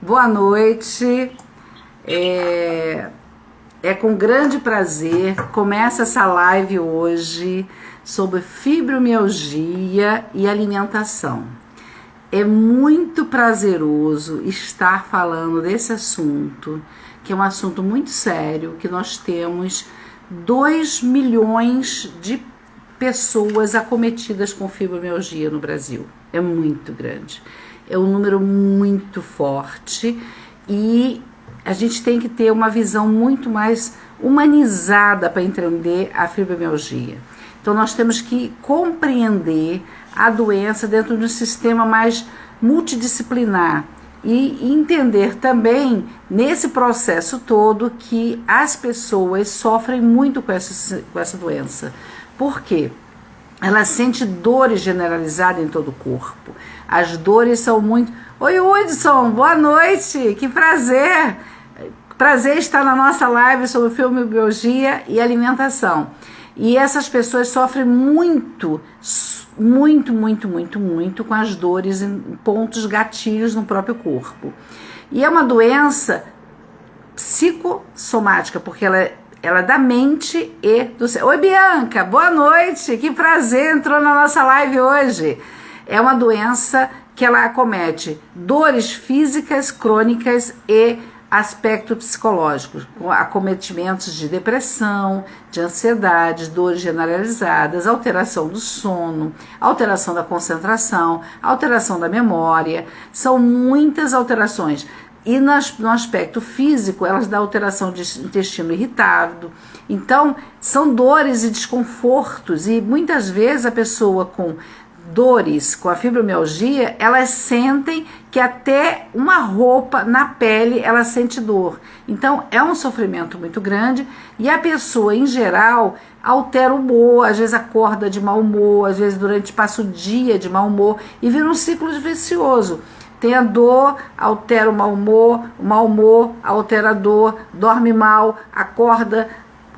Boa noite. É com grande prazer que começa essa live hoje sobre fibromialgia e alimentação. É muito prazeroso estar falando desse assunto, que é um assunto muito sério, que nós temos 2 milhões de pessoas acometidas com fibromialgia no Brasil. É muito grande. É um número muito forte e a gente tem que ter uma visão muito mais humanizada para entender a fibromialgia. Então nós temos que compreender a doença dentro de um sistema mais multidisciplinar e entender também nesse processo todo que as pessoas sofrem muito com essa doença. Por quê? Ela sente dores generalizadas em todo o corpo. As dores são muito... Oi, Hudson, boa noite, que prazer! Prazer estar na nossa live sobre fibromialgia e alimentação. E essas pessoas sofrem muito com as dores em pontos gatilhos no próprio corpo. E é uma doença psicossomática, porque ela é da mente e do cérebro. Oi, Bianca, boa noite, que prazer, entrou na nossa live hoje. É uma doença que ela acomete dores físicas, crônicas e aspecto psicológico, com acometimentos de depressão, de ansiedade, dores generalizadas, alteração do sono, alteração da concentração, alteração da memória, são muitas alterações. E no aspecto físico, elas dão alteração de intestino irritado. Então, são dores e desconfortos, e muitas vezes a pessoa com dores, com a fibromialgia, elas sentem que até uma roupa na pele ela sente dor. Então é um sofrimento muito grande e a pessoa em geral altera o humor, às vezes acorda de mau humor, às vezes passa o dia de mau humor e vira um ciclo vicioso. Tem a dor, altera o mau humor altera a dor, dorme mal, acorda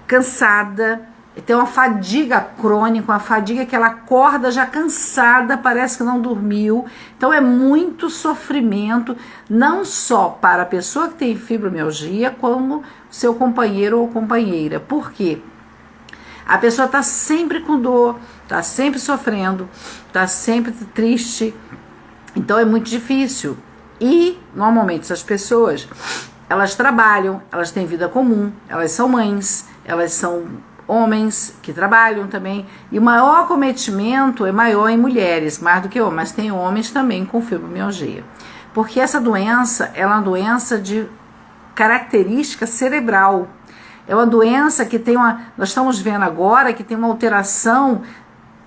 cansada. Tem uma fadiga crônica, uma fadiga que ela acorda já cansada, parece que não dormiu. Então é muito sofrimento, não só para a pessoa que tem fibromialgia, como seu companheiro ou companheira. Por quê? A pessoa está sempre com dor, está sempre sofrendo, está sempre triste. Então é muito difícil. E, normalmente, essas pessoas, elas trabalham, elas têm vida comum, elas são mães, elas são homens que trabalham também, e o maior acometimento é maior em mulheres, mais do que homens, mas tem homens também com fibromialgia, porque essa doença ela é uma doença de característica cerebral, é uma doença que tem nós estamos vendo agora que tem uma alteração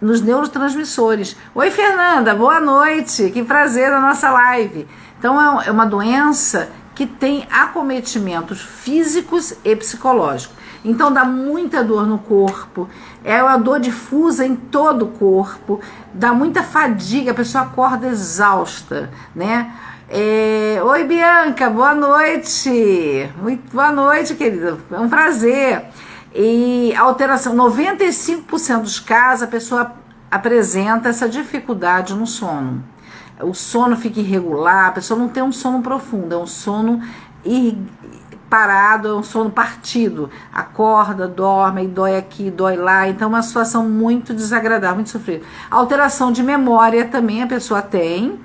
nos neurotransmissores. Oi, Fernanda, boa noite, que prazer na nossa live. Então é uma doença que tem acometimentos físicos e psicológicos. Então dá muita dor no corpo, é uma dor difusa em todo o corpo, dá muita fadiga, a pessoa acorda exausta, né? Oi, Bianca, boa noite. Muito boa noite, querida, é um prazer. E alteração, 95% dos casos a pessoa apresenta essa dificuldade no sono. O sono fica irregular, a pessoa não tem um sono profundo, é um sono parado, é um sono partido, acorda, dorme, dói aqui, dói lá, então é uma situação muito desagradável, muito sofrida. Alteração de memória também a pessoa tem,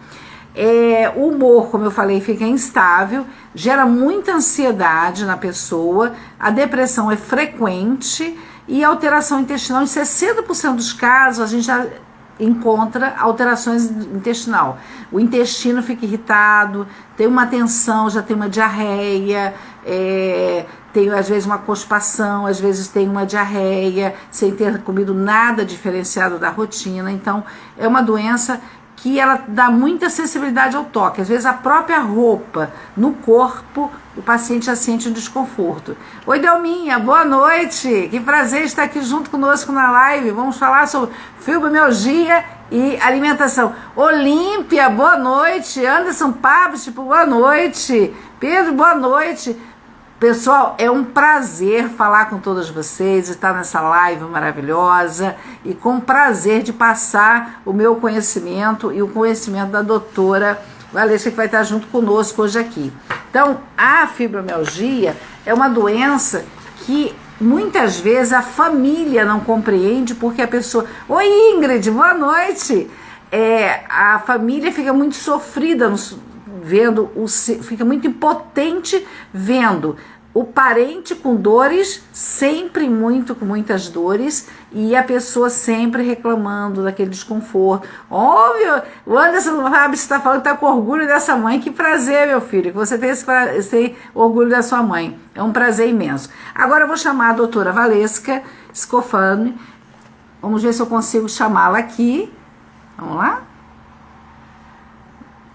o humor, como eu falei, fica instável, gera muita ansiedade na pessoa, a depressão é frequente e alteração intestinal, em 60% dos casos a gente já encontra alterações intestinal. O intestino fica irritado, tem uma tensão, já tem uma diarreia, tem às vezes uma constipação, às vezes tem uma diarreia, sem ter comido nada diferenciado da rotina. Então é uma doença que ela dá muita sensibilidade ao toque. Às vezes a própria roupa no corpo, o paciente já sente um desconforto. Oi, Delminha, boa noite. Que prazer estar aqui junto conosco na live. Vamos falar sobre fibromialgia e alimentação. Olímpia, boa noite. Anderson Pabst, boa noite. Pedro, boa noite. Pessoal, é um prazer falar com todos vocês, estar nessa live maravilhosa e com prazer de passar o meu conhecimento e o conhecimento da doutora Valesca, que vai estar junto conosco hoje aqui. Então, a fibromialgia é uma doença que muitas vezes a família não compreende, porque a pessoa... Oi, Ingrid, boa noite! A família fica muito sofrida vendo, fica muito impotente vendo o parente com dores, sempre com muitas dores, e a pessoa sempre reclamando daquele desconforto. Óbvio, o Anderson Fábio está falando que está com orgulho dessa mãe. Que prazer, meu filho, que você tem esse orgulho da sua mãe. É um prazer imenso. Agora eu vou chamar a doutora Valesca Scofani. Vamos ver se eu consigo chamá-la aqui. Vamos lá?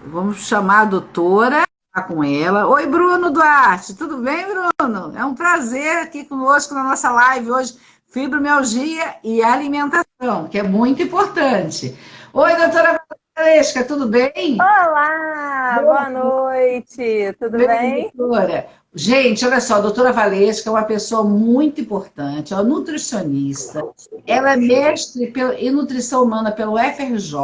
Vamos chamar a doutora com ela. Oi, Bruno Duarte, tudo bem, Bruno? É um prazer aqui conosco na nossa live hoje, fibromialgia e alimentação, que é muito importante. Oi, doutora Valesca, tudo bem? Olá, boa noite, tudo bem? Doutora? Gente, olha só, a doutora Valesca é uma pessoa muito importante, é uma nutricionista, ela é mestre em nutrição humana pelo FRJ,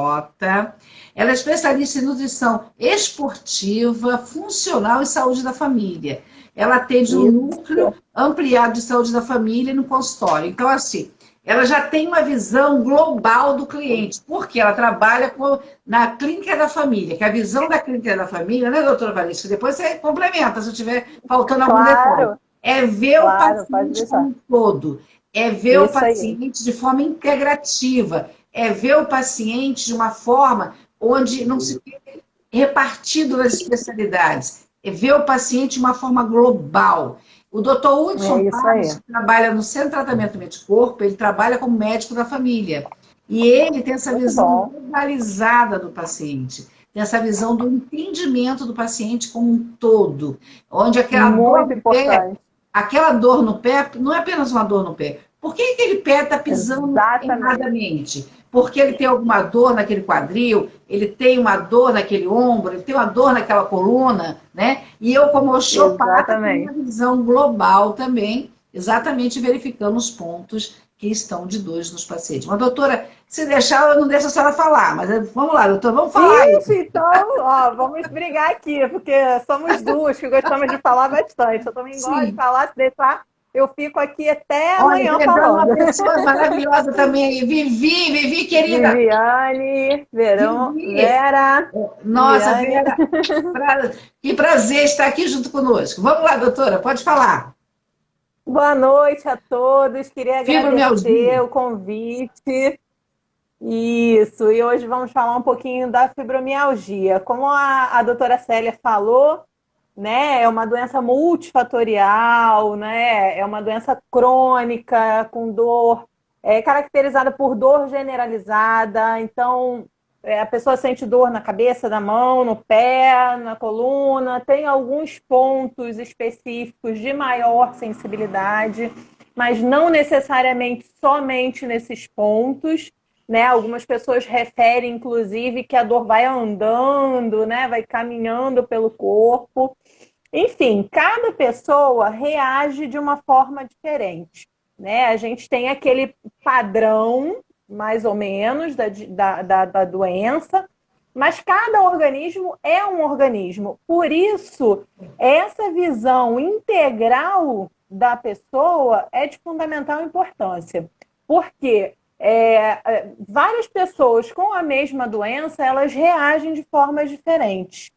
ela é especialista em nutrição esportiva, funcional e saúde da família. Ela atende um núcleo ampliado de saúde da família no consultório. Então, assim, ela já tem uma visão global do cliente, porque ela trabalha na clínica da família, que a visão da clínica da família, né, doutora Valesca? Depois você complementa, se eu estiver faltando algum detalhe. É ver o paciente como um todo, é ver o paciente de forma integrativa, é ver o paciente de uma forma onde não se fica repartido nas especialidades, é ver o paciente de uma forma global. O doutor Hudson Paz, que trabalha no Centro de Tratamento Mente-Corpo, ele trabalha como médico da família. E ele tem essa visão globalizada do paciente, tem essa visão do entendimento do paciente como um todo, onde aquela dor no pé não é apenas uma dor no pé. Por que aquele pé está pisando erradamente? Porque ele tem alguma dor naquele quadril, ele tem uma dor naquele ombro, ele tem uma dor naquela coluna, né? E eu, como osteopata, tenho uma visão global também, exatamente verificando os pontos que estão de dores nos pacientes. Mas, doutora, se deixar, eu não deixo a senhora falar, mas vamos lá, doutora, vamos falar. Então, vamos brigar aqui, porque somos duas que gostamos de falar bastante. Eu também gosto de falar, se deixar... Eu fico aqui até amanhã falando. Uma pessoa maravilhosa também. Vivi, querida. Viviane, Verão, Vera. Nossa, Vera, que prazer estar aqui junto conosco. Vamos lá, doutora, pode falar. Boa noite a todos. Queria agradecer o convite. Isso, e hoje vamos falar um pouquinho da fibromialgia. Como a doutora Célia falou, né, é uma doença multifatorial, né, é uma doença crônica, com dor, caracterizada por dor generalizada. Então, a pessoa sente dor na cabeça, na mão, no pé, na coluna, tem alguns pontos específicos de maior sensibilidade, mas não necessariamente somente nesses pontos, né? Algumas pessoas referem, inclusive, que a dor vai andando, né? Vai caminhando pelo corpo. Enfim, cada pessoa reage de uma forma diferente, né? A gente tem aquele padrão, mais ou menos, da doença, mas cada organismo é um organismo. Por isso, essa visão integral da pessoa é de fundamental importância. Porque várias pessoas com a mesma doença, elas reagem de formas diferentes.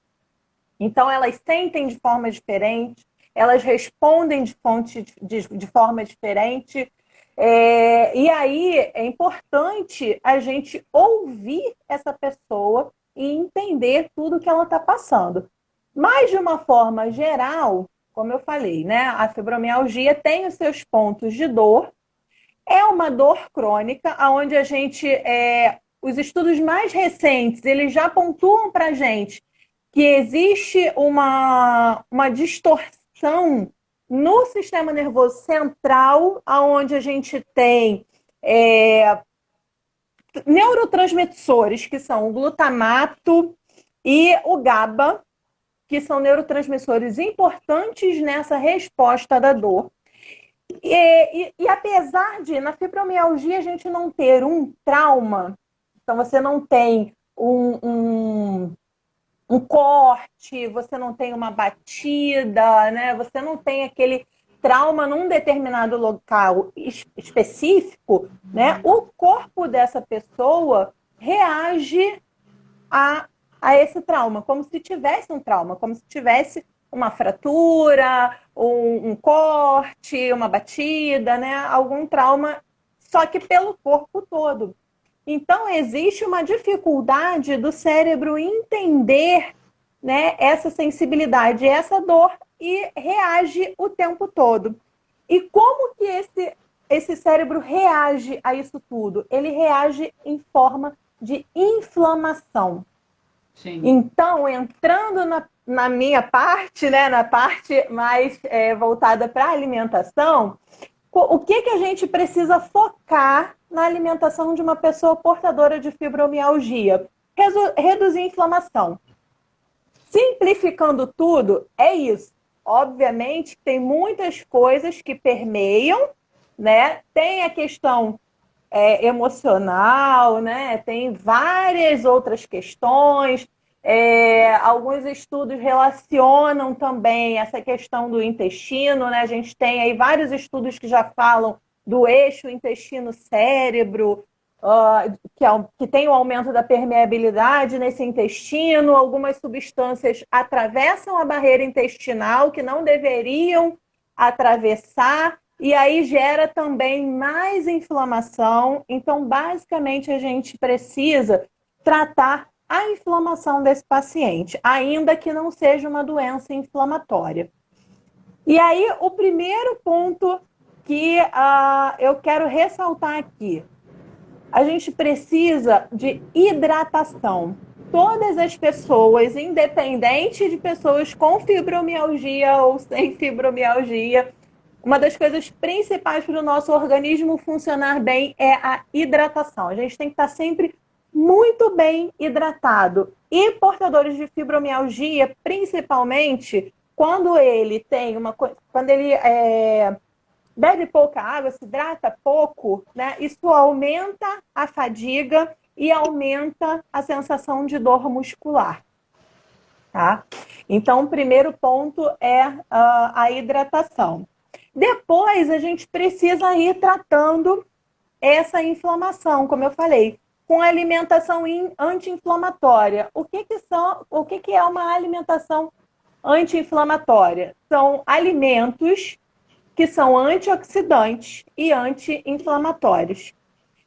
Então, elas sentem de forma diferente, elas respondem de forma diferente. E aí é importante a gente ouvir essa pessoa e entender tudo que ela está passando. Mas, de uma forma geral, como eu falei, né, a fibromialgia tem os seus pontos de dor. É uma dor crônica, onde a gente, os estudos mais recentes, eles já pontuam para a gente que existe uma distorção no sistema nervoso central, onde a gente tem neurotransmissores, que são o glutamato e o GABA, que são neurotransmissores importantes nessa resposta da dor. E apesar de, na fibromialgia, a gente não ter um trauma, então você não tem um corte, você não tem uma batida, né? Você não tem aquele trauma num determinado local específico, né? O corpo dessa pessoa reage a esse trauma, como se tivesse um trauma, como se tivesse uma fratura, um corte, uma batida, né? Algum trauma, só que pelo corpo todo. Então, existe uma dificuldade do cérebro entender, né, essa sensibilidade, essa dor, e reage o tempo todo. E como que esse cérebro reage a isso tudo? Ele reage em forma de inflamação. Sim. Então, entrando na minha parte, né, na parte mais voltada para a alimentação, o que a gente precisa focar na alimentação de uma pessoa portadora de fibromialgia? Reduzir a inflamação. Simplificando tudo, é isso. Obviamente, tem muitas coisas que permeiam, né? Tem a questão emocional, né? Tem várias outras questões. Alguns estudos relacionam também essa questão do intestino, né? A gente tem aí vários estudos que já falam do eixo intestino-cérebro, que tem o aumento da permeabilidade nesse intestino. Algumas substâncias atravessam a barreira intestinal que não deveriam atravessar, e aí gera também mais inflamação. Então, basicamente, a gente precisa tratar a inflamação desse paciente, ainda que não seja uma doença inflamatória. E aí, o primeiro ponto que eu quero ressaltar aqui, a gente precisa de hidratação. Todas as pessoas, independente de pessoas com fibromialgia ou sem fibromialgia, uma das coisas principais para o nosso organismo funcionar bem é a hidratação. A gente tem que estar sempre muito bem hidratado. E portadores de fibromialgia, principalmente, quando ele bebe pouca água, se hidrata pouco, né? Isso aumenta a fadiga e aumenta a sensação de dor muscular. Tá? Então, o primeiro ponto é a hidratação. Depois, a gente precisa ir tratando essa inflamação, como eu falei, com alimentação anti-inflamatória. O que é uma alimentação anti-inflamatória? São alimentos que são antioxidantes e anti-inflamatórios.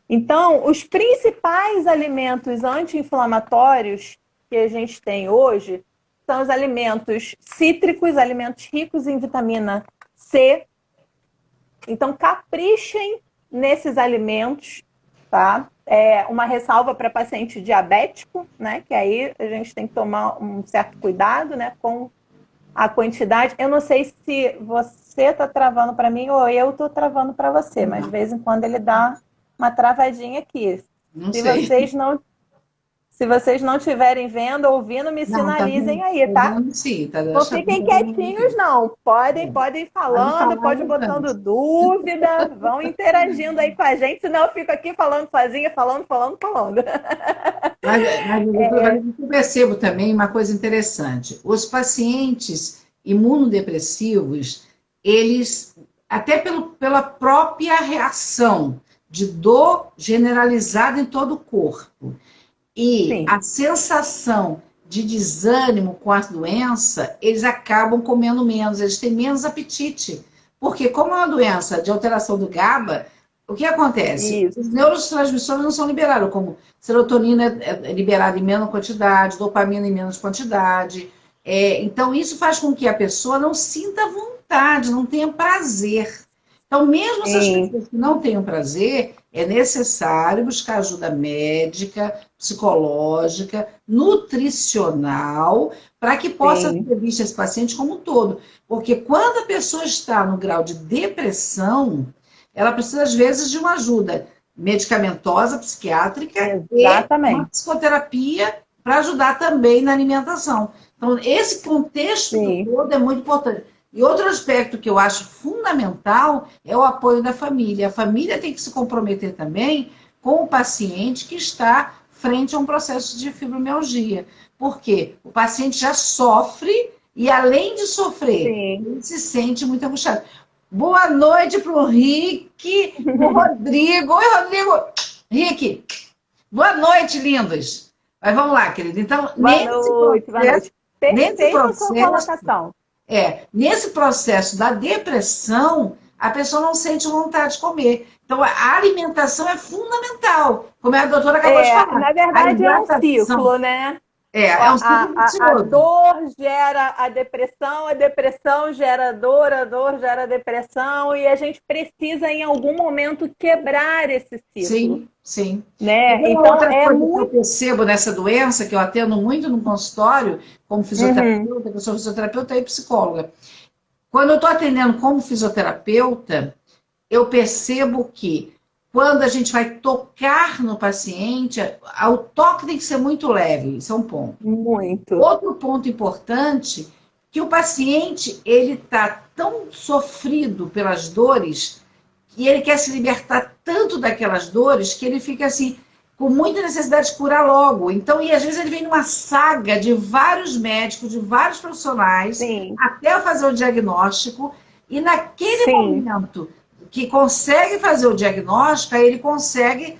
Então, os principais alimentos anti-inflamatórios que a gente tem hoje são os alimentos cítricos, alimentos ricos em vitamina C. Então, caprichem nesses alimentos, tá? Uma ressalva para paciente diabético, né? Que aí a gente tem que tomar um certo cuidado, né? Com a quantidade. Eu não sei se você está travando para mim ou eu estou travando para você, mas de vez em quando ele dá uma travadinha aqui. Se vocês não estiverem vendo ou ouvindo, me sinalizem aí, tá? Sim, tá. Não fiquem quietinhos, não. Podem ir falando, podem botando dúvida, vão interagindo aí com a gente, senão eu fico aqui falando sozinha, falando. Mas eu percebo também uma coisa interessante. Os pacientes imunodepressivos, eles, até pela própria reação de dor generalizada em todo o corpo, e sim, a sensação de desânimo com a doença, eles acabam comendo menos, eles têm menos apetite. Porque como é uma doença de alteração do GABA, o que acontece? Isso. Os neurotransmissores não são liberados, como serotonina é liberada em menos quantidade, dopamina em menos quantidade. Então, isso faz com que a pessoa não sinta vontade, não tenha prazer. Então, mesmo essas pessoas que não tenham prazer, é necessário buscar ajuda médica, psicológica, nutricional, para que possa ser visto esse paciente como um todo. Porque quando a pessoa está no grau de depressão, ela precisa, às vezes, de uma ajuda medicamentosa, psiquiátrica, exatamente, e uma psicoterapia para ajudar também na alimentação. Então, esse contexto todo é muito importante. E outro aspecto que eu acho fundamental é o apoio da família. A família tem que se comprometer também com o paciente que está frente a um processo de fibromialgia. Por quê? O paciente já sofre e, além de sofrer, Sim. ele se sente muito angustiado. Boa noite para o Rick, o Rodrigo. Oi, Rodrigo. Rick, boa noite, lindos. Mas vamos lá, querido. Então, Boa noite. Perfeita a sua colocação. Nesse processo da depressão, a pessoa não sente vontade de comer. Então, a alimentação é fundamental, como a doutora acabou de falar. Na verdade, é um ciclo, né? É um ciclo vicioso. A dor gera a depressão gera dor, a dor gera a depressão, e a gente precisa, em algum momento, quebrar esse ciclo. Sim. Né? Então, outra coisa que eu percebo nessa doença, que eu atendo muito no consultório, como fisioterapeuta, eu sou fisioterapeuta e psicóloga. Quando eu estou atendendo como fisioterapeuta, eu percebo que quando a gente vai tocar no paciente, o toque tem que ser muito leve, isso é um ponto. Muito. Outro ponto importante, que o paciente, ele está tão sofrido pelas dores, e ele quer se libertar tanto daquelas dores, que ele fica assim, com muita necessidade de curar logo. Então, e às vezes ele vem numa saga de vários médicos, de vários profissionais, Sim. até fazer o diagnóstico, e naquele momento que consegue fazer o diagnóstico, aí ele consegue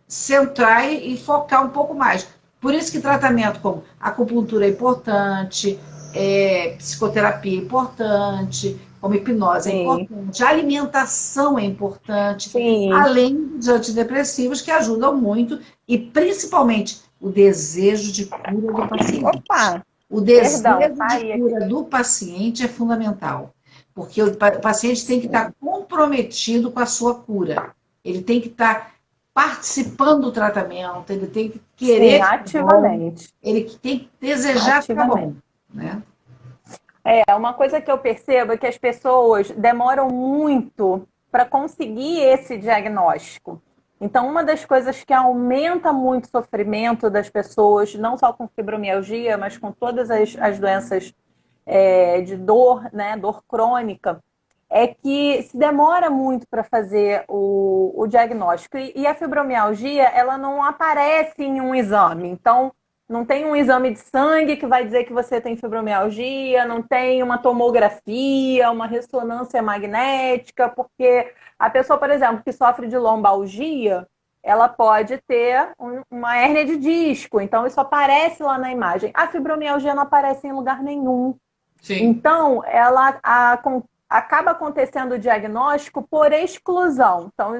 centrar e focar um pouco mais. Por isso que tratamento como acupuntura é importante, psicoterapia é importante, como hipnose é importante, a alimentação é importante, além dos antidepressivos que ajudam muito, e principalmente o desejo de cura do paciente. O desejo de cura do paciente é fundamental. Porque o paciente tem que estar comprometido com a sua cura. Ele tem que estar participando do tratamento, ele tem que querer... Sim, ativamente. Ele tem que desejar ficar bom, né? Uma coisa que eu percebo é que as pessoas demoram muito para conseguir esse diagnóstico. Então, uma das coisas que aumenta muito o sofrimento das pessoas, não só com fibromialgia, mas com todas as doenças de dor, né, dor crônica, é que se demora muito para fazer o diagnóstico. E a fibromialgia, ela não aparece em um exame. Então, não tem um exame de sangue que vai dizer que você tem fibromialgia, não tem uma tomografia, uma ressonância magnética, porque a pessoa, por exemplo, que sofre de lombalgia, ela pode ter uma hérnia de disco, então isso aparece lá na imagem. A fibromialgia não aparece em lugar nenhum. Sim. Então, ela acaba acontecendo o diagnóstico por exclusão. Então,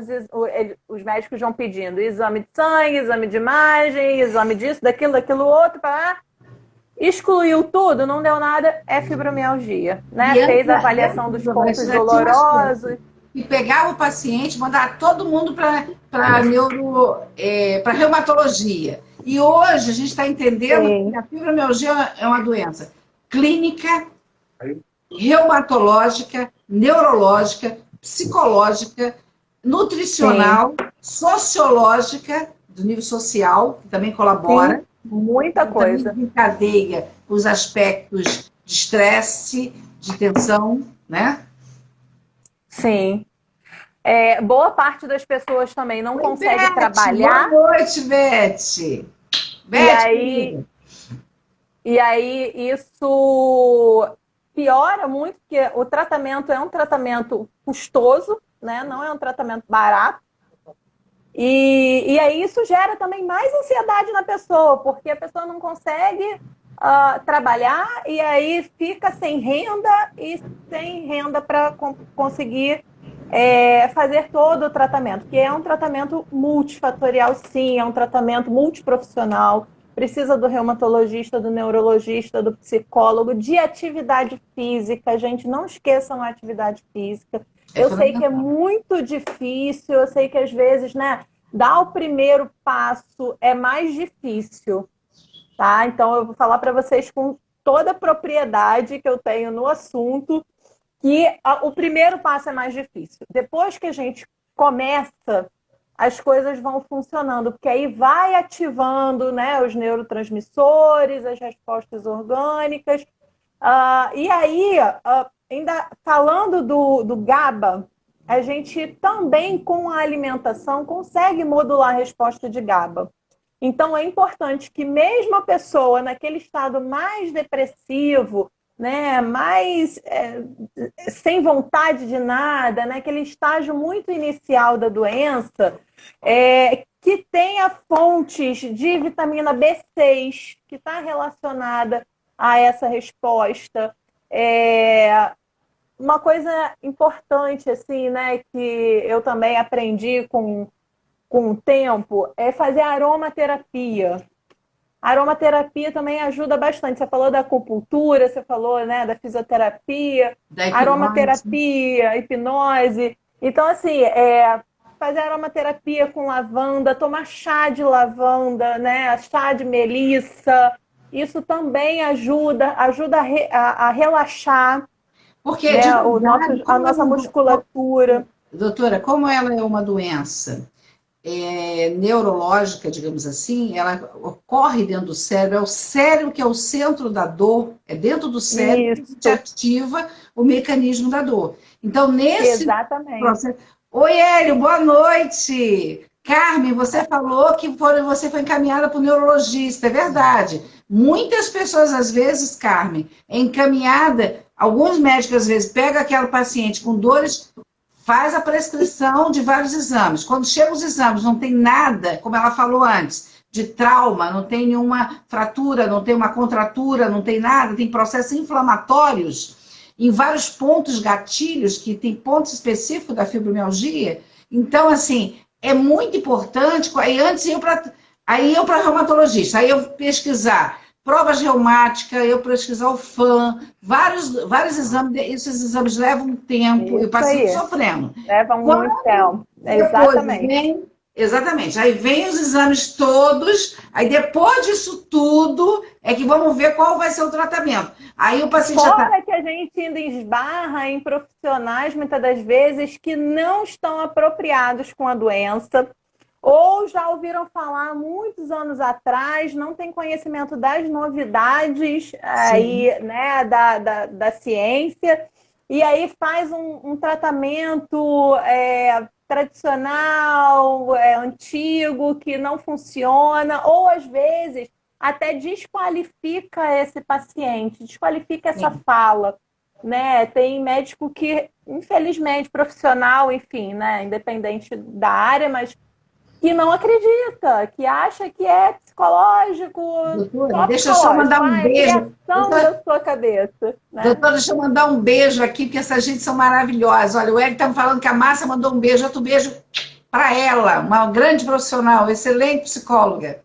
os médicos vão pedindo exame de sangue, exame de imagem, exame disso, daquilo outro, para excluiu tudo, não deu nada, é fibromialgia. Né? Fez a avaliação dos pontos dolorosos. E pegava o paciente, mandar todo mundo para reumatologia. E hoje a gente está entendendo que a fibromialgia é uma doença clínica, reumatológica, neurológica, psicológica, nutricional, sociológica, do nível social, que também colabora. Muita coisa. Também encadeia os aspectos de estresse, de tensão, né? Sim. Boa parte das pessoas também não consegue trabalhar. Boa noite, Beth. E aí isso piora muito, porque o tratamento é um tratamento custoso, né? Não é um tratamento barato. E aí isso gera também mais ansiedade na pessoa, porque a pessoa não consegue trabalhar e aí fica sem renda para conseguir fazer todo o tratamento, que é um tratamento multifatorial, sim, é um tratamento multiprofissional. Precisa do reumatologista, do neurologista, do psicólogo, de atividade física. Gente, não esqueçam a atividade física. Eu sei que é muito difícil, eu sei que às vezes, né, dar o primeiro passo é mais difícil, tá? Então eu vou falar para vocês com toda a propriedade que eu tenho no assunto, que o primeiro passo é mais difícil. Depois que a gente começa, as coisas vão funcionando, porque aí vai ativando, né, os neurotransmissores, as respostas orgânicas. E aí, ainda falando do GABA, a gente também, com a alimentação, consegue modular a resposta de GABA. Então, é importante que mesmo a pessoa naquele estado mais depressivo, né, mais sem vontade de nada, né, aquele estágio muito inicial da doença, que tenha fontes de vitamina B6, que está relacionada a essa resposta. Uma coisa importante, assim, né, que eu também aprendi com o tempo, é fazer aromaterapia. A aromaterapia também ajuda bastante. Você falou da acupuntura, você falou, né, da fisioterapia, Da hipnose. aromaterapia, hipnose. Então, assim, fazer aromaterapia com lavanda, tomar chá de lavanda, né, chá de melissa, isso também ajuda a relaxar, Porque, de né, verdade, a nossa musculatura. doutora, como ela é uma doença neurológica, digamos assim, ela ocorre dentro do cérebro, é o cérebro que é o centro da dor, é dentro do cérebro que se Isso, ativa o mecanismo da dor. Então, nesse exatamente. processo... Oi, Hélio, boa noite! Carmen, você falou que você foi encaminhada para o neurologista, é verdade. Muitas pessoas, às vezes, Carmen, é encaminhada, alguns médicos, às vezes, pegam aquele paciente com dores, faz a prescrição de vários exames. Quando chegam os exames, não tem nada, como ela falou antes, de trauma, não tem nenhuma fratura, não tem uma contratura, não tem nada, tem processos inflamatórios em vários pontos gatilhos, que tem pontos específicos da fibromialgia. Então, assim, é muito importante, aí eu para reumatologista, aí eu pesquisar provas reumáticas, eu pesquisar o FAM, vários exames, esses exames levam tempo, e o Isso paciente aí. sofrendo. Leva muito tempo. Depois Exatamente. vem, exatamente, aí vem os exames todos, aí depois disso tudo, é que vamos ver qual vai ser o tratamento. Aí o paciente já está... Fora que a gente ainda esbarra em profissionais, muitas das vezes, que não estão apropriados com a doença, ou já ouviram falar muitos anos atrás, não tem conhecimento das novidades Sim. aí, né, da ciência, e aí faz um tratamento tradicional, antigo, que não funciona, ou às vezes até desqualifica esse paciente, desqualifica essa Sim. fala. Né? Tem médico que, infelizmente, profissional, enfim, né, independente da área, mas que não acredita, que acha que é psicológico, Doutora, só deixa eu só psicológico, mandar um é beijo. criação da sua cabeça, né? Doutora, deixa eu mandar um beijo aqui, porque essas gente são maravilhosas. Olha, o Eric está me falando que a Márcia mandou um beijo, outro beijo para ela, uma grande profissional, excelente psicóloga.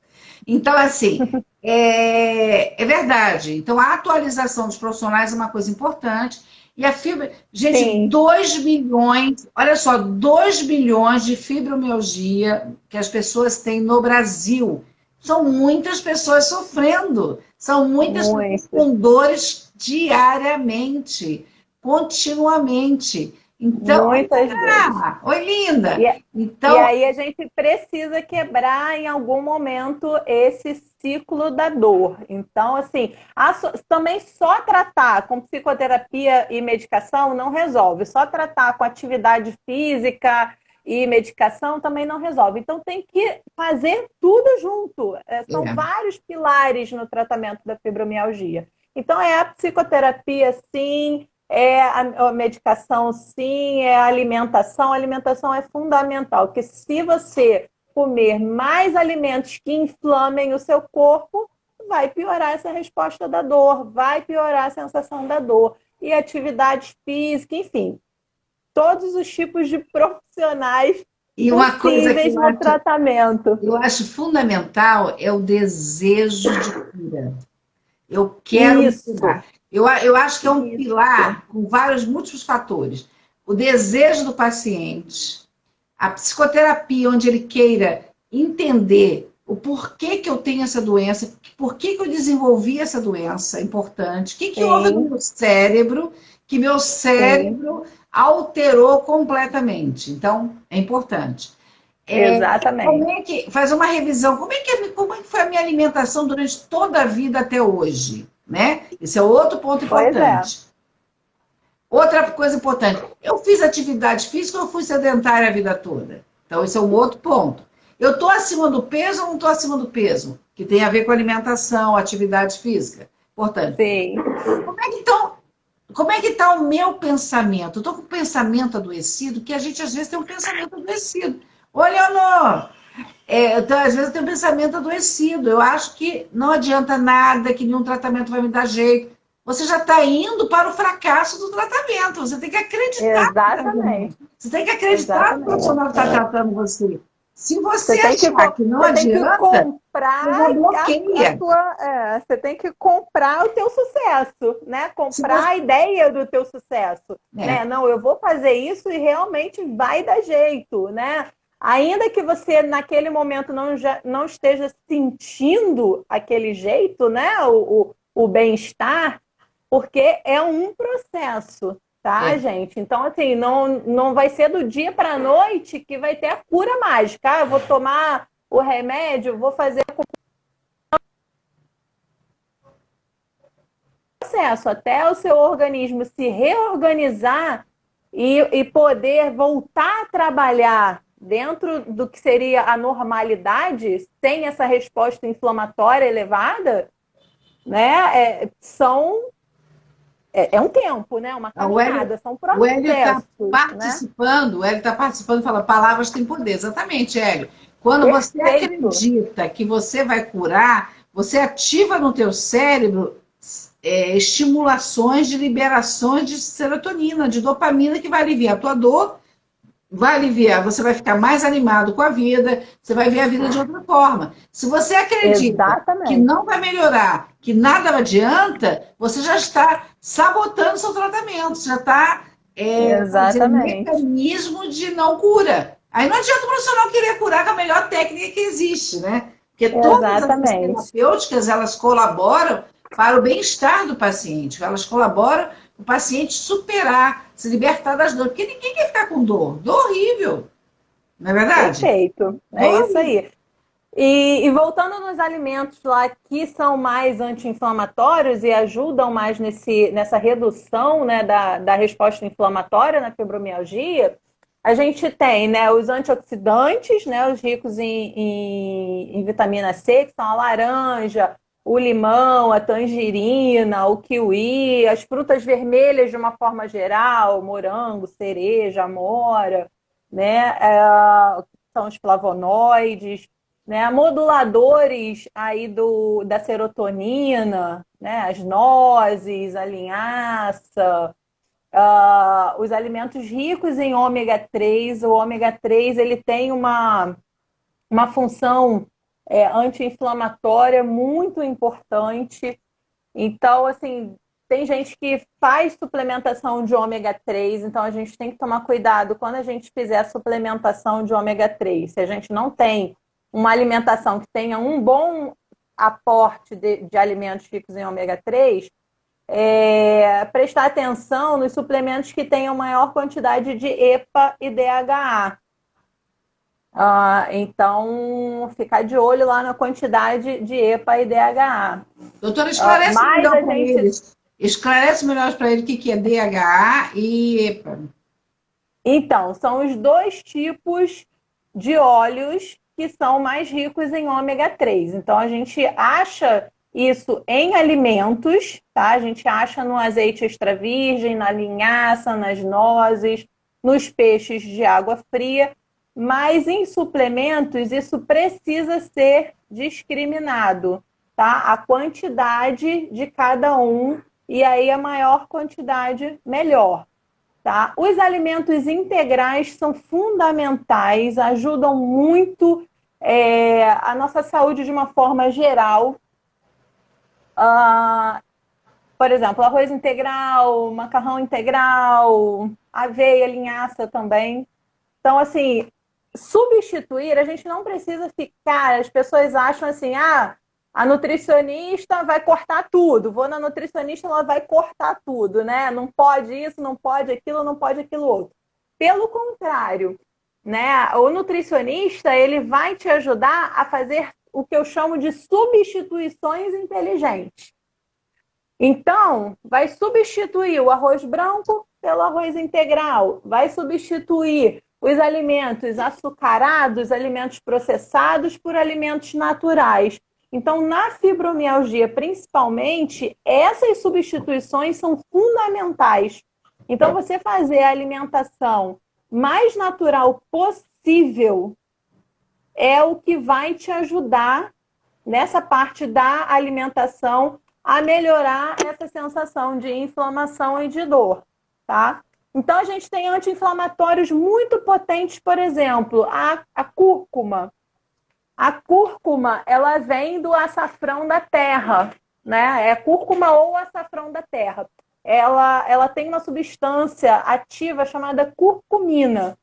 Então, assim, é verdade. Então, a atualização dos profissionais é uma coisa importante. E a fibra... Gente, Sim, 2 bilhões, olha só, 2 bilhões de fibromialgia que as pessoas têm no Brasil. São muitas pessoas sofrendo. São muitas pessoas muito, com dores diariamente, continuamente. Então, vem muitas vezes. cá. Oi, linda. E, e Então, aí a gente precisa quebrar em algum momento esse ciclo da dor. Então, assim, também só tratar com psicoterapia e medicação não resolve. Só tratar com atividade física e medicação também não resolve. Então, tem que fazer tudo junto. São é, vários pilares no tratamento da fibromialgia. Então, é a psicoterapia, sim, é a medicação, sim, é a alimentação. A alimentação é fundamental, porque se você comer mais alimentos que inflamem o seu corpo, vai piorar essa resposta da dor, vai piorar a sensação da dor. E atividade física, enfim, todos os tipos de profissionais e uma coisa que possíveis no tratamento. eu acho fundamental é o desejo de cura. Eu quero me Isso, curar. Eu acho que é um isso. pilar com vários múltiplos fatores. O desejo do paciente, a psicoterapia, onde ele queira entender o porquê que eu tenho essa doença, por que eu desenvolvi essa doença, é importante, o que houve no Sim, meu cérebro, que meu sim, cérebro alterou completamente. Então, é importante. Como exatamente. é que, faz uma revisão, como é que foi a minha alimentação durante toda a vida até hoje, né? Esse é outro ponto Pois é. importante. Outra coisa importante, eu fiz atividade física ou eu fui sedentária a vida toda? Então, esse é um outro ponto. Eu estou acima do peso ou não estou acima do peso? Que tem a ver com alimentação, atividade física. Portanto, Sim. Como é que está o meu pensamento? Eu estou com o pensamento adoecido, que a gente às vezes tem um pensamento adoecido. Ô, Leonor, então, às vezes eu tenho um pensamento adoecido. Eu acho que não adianta nada, que nenhum tratamento vai me dar jeito. Você já está indo para o fracasso do tratamento. Você tem que acreditar. Exatamente. Você tem que acreditar no profissional que está tratando você. Se você tem achar que não adianta, você já bloqueia. Você tem que comprar o teu sucesso, né? Comprar a ideia do teu sucesso. Né? Não, eu vou fazer isso e realmente vai dar jeito, né? Ainda que você, naquele momento, não esteja sentindo aquele jeito, né? O bem-estar, porque é um processo, tá, gente? Então, assim, não vai ser do dia para a noite que vai ter a cura mágica. Ah, eu vou tomar o remédio, vou fazer o processo até o seu organismo se reorganizar e poder voltar a trabalhar dentro do que seria a normalidade, sem essa resposta inflamatória elevada, né? É um tempo, né? Uma caminhada, são processos. O Hélio está participando, né? O Hélio está participando, falando, palavras têm poder. Exatamente, Hélio. Quando você acredita que você vai curar, você ativa no teu cérebro estimulações de liberações de serotonina, de dopamina, que vai aliviar a tua dor, vai aliviar, você vai ficar mais animado com a vida, você vai ver a vida de outra forma. Se você acredita que não vai melhorar, que nada adianta, você já está sabotando seu tratamento, você já está fazendo um mecanismo de não cura. Aí não adianta o profissional querer curar com a melhor técnica que existe, né? Porque todas as terapêuticas, elas colaboram para o bem-estar do paciente, elas colaboram para o paciente superar, se libertar das dores, porque ninguém quer ficar com dor. Dor horrível, não é verdade? Perfeito, é isso aí. E voltando nos alimentos lá que são mais anti-inflamatórios e ajudam mais nessa redução, né, da resposta inflamatória na fibromialgia, a gente tem, né, os antioxidantes, né, os ricos em vitamina C, que são a laranja, o limão, a tangerina, o kiwi, as frutas vermelhas de uma forma geral, morango, cereja, amora, né, são os flavonoides, né, moduladores aí da serotonina, né, as nozes, a linhaça, os alimentos ricos em ômega 3. O ômega 3 ele tem uma função anti-inflamatória muito importante. Então, assim, tem gente que faz suplementação de ômega 3, então a gente tem que tomar cuidado quando a gente fizer a suplementação de ômega 3. Se a gente não tem uma alimentação que tenha um bom aporte de alimentos ricos em ômega 3, prestar atenção nos suplementos que tenham maior quantidade de EPA e DHA. Então, ficar de olho lá na quantidade de EPA e DHA. Doutora, esclarece melhor para eles. Esclarece melhor para ele o que é DHA e EPA. Então, são os dois tipos de óleos que são mais ricos em ômega 3. Então, a gente acha isso em alimentos, tá? A gente acha no azeite extra virgem, na linhaça, nas nozes, nos peixes de água fria, mas em suplementos isso precisa ser discriminado, tá? A quantidade de cada um, e aí a maior quantidade, melhor. Tá? Os alimentos integrais são fundamentais, ajudam muito a nossa saúde de uma forma geral. Por exemplo, arroz integral, macarrão integral, aveia, linhaça também. Então, assim, substituir, a gente não precisa ficar, as pessoas acham assim, a nutricionista vai cortar tudo, vou na nutricionista, ela vai cortar tudo, né? Não pode isso, não pode aquilo, não pode aquilo outro. Pelo contrário, né? O nutricionista, ele vai te ajudar a fazer o que eu chamo de substituições inteligentes. Então, vai substituir o arroz branco pelo arroz integral, vai substituir os alimentos açucarados, alimentos processados por alimentos naturais. Então, na fibromialgia, principalmente, essas substituições são fundamentais. Então, você fazer a alimentação mais natural possível é o que vai te ajudar nessa parte da alimentação a melhorar essa sensação de inflamação e de dor, tá? Então, a gente tem anti-inflamatórios muito potentes, por exemplo, a cúrcuma. A cúrcuma, ela vem do açafrão da terra, né? É cúrcuma ou açafrão da terra. Ela tem uma substância ativa chamada curcumina.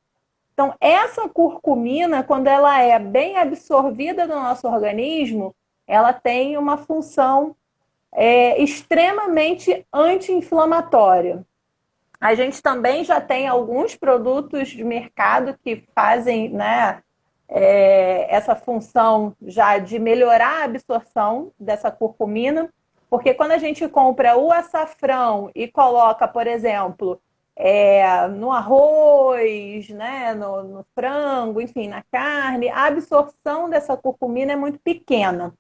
Então, essa curcumina, quando ela é bem absorvida no nosso organismo, ela tem uma função extremamente anti-inflamatória. A gente também já tem alguns produtos de mercado que fazem, né, essa função já de melhorar a absorção dessa curcumina, porque quando a gente compra o açafrão e coloca, por exemplo, no arroz, né, no frango, enfim, na carne, a absorção dessa curcumina é muito pequena.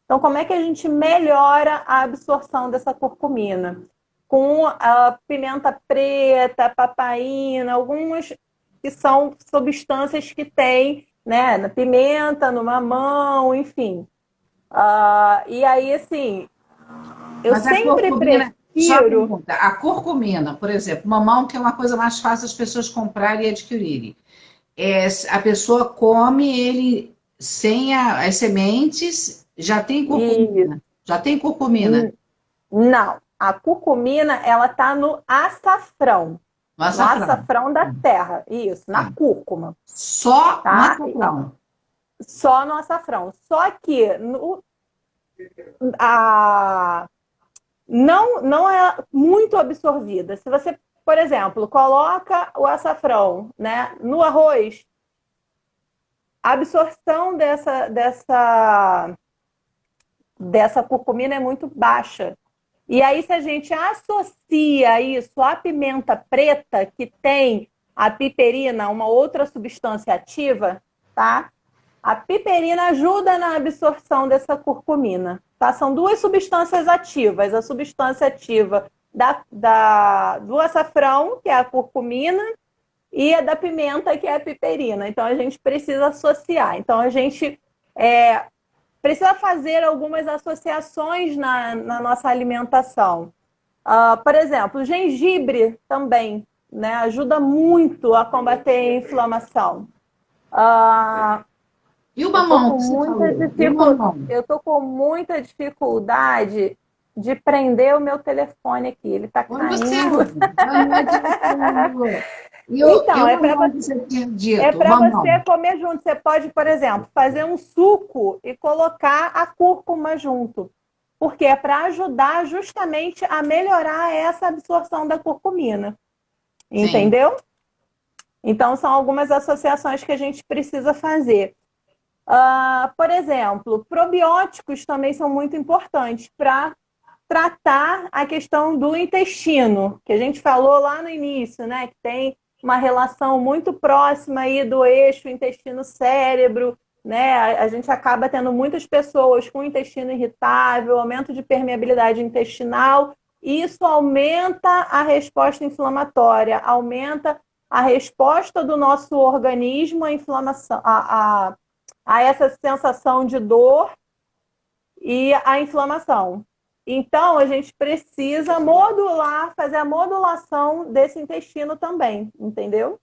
Então, como é que a gente melhora a absorção dessa curcumina? Com a pimenta preta, papaina, algumas que são substâncias que tem, né, na pimenta, no mamão, enfim. E aí, assim, eu sempre prefiro... A curcumina, por exemplo, mamão, que é uma coisa mais fácil das pessoas comprarem e adquirirem. A pessoa come ele sem as sementes, já tem curcumina. Já tem curcumina? Não. A curcumina, ela está no açafrão. No açafrão da terra. Isso, na cúrcuma. Só no açafrão? Só no açafrão. Só que não é muito absorvida. Se você, por exemplo, coloca o açafrão, né, no arroz, a absorção dessa curcumina é muito baixa. E aí, se a gente associa isso à pimenta preta, que tem a piperina, uma outra substância ativa, tá? A piperina ajuda na absorção dessa curcumina, tá? São duas substâncias ativas. A substância ativa do açafrão, que é a curcumina, e a da pimenta, que é a piperina. Então, a gente precisa associar. Então, a gente precisa fazer algumas associações na nossa alimentação. Por exemplo, o gengibre também, né, ajuda muito a combater a inflamação. E o mamão? Eu estou com muita dificuldade de prender o meu telefone aqui. Ele está caindo. Então, é para você comer junto. Você pode, por exemplo, fazer um suco e colocar a cúrcuma junto. Porque é para ajudar justamente a melhorar essa absorção da curcumina. Entendeu? Sim. Então, são algumas associações que a gente precisa fazer. Por exemplo, probióticos também são muito importantes para tratar a questão do intestino, que a gente falou lá no início, né? Que tem uma relação muito próxima aí do eixo intestino-cérebro, né? A gente acaba tendo muitas pessoas com intestino irritável, aumento de permeabilidade intestinal, e isso aumenta a resposta inflamatória, aumenta a resposta do nosso organismo à inflamação, a essa sensação de dor e a inflamação. Então, a gente precisa fazer a modulação desse intestino também, entendeu?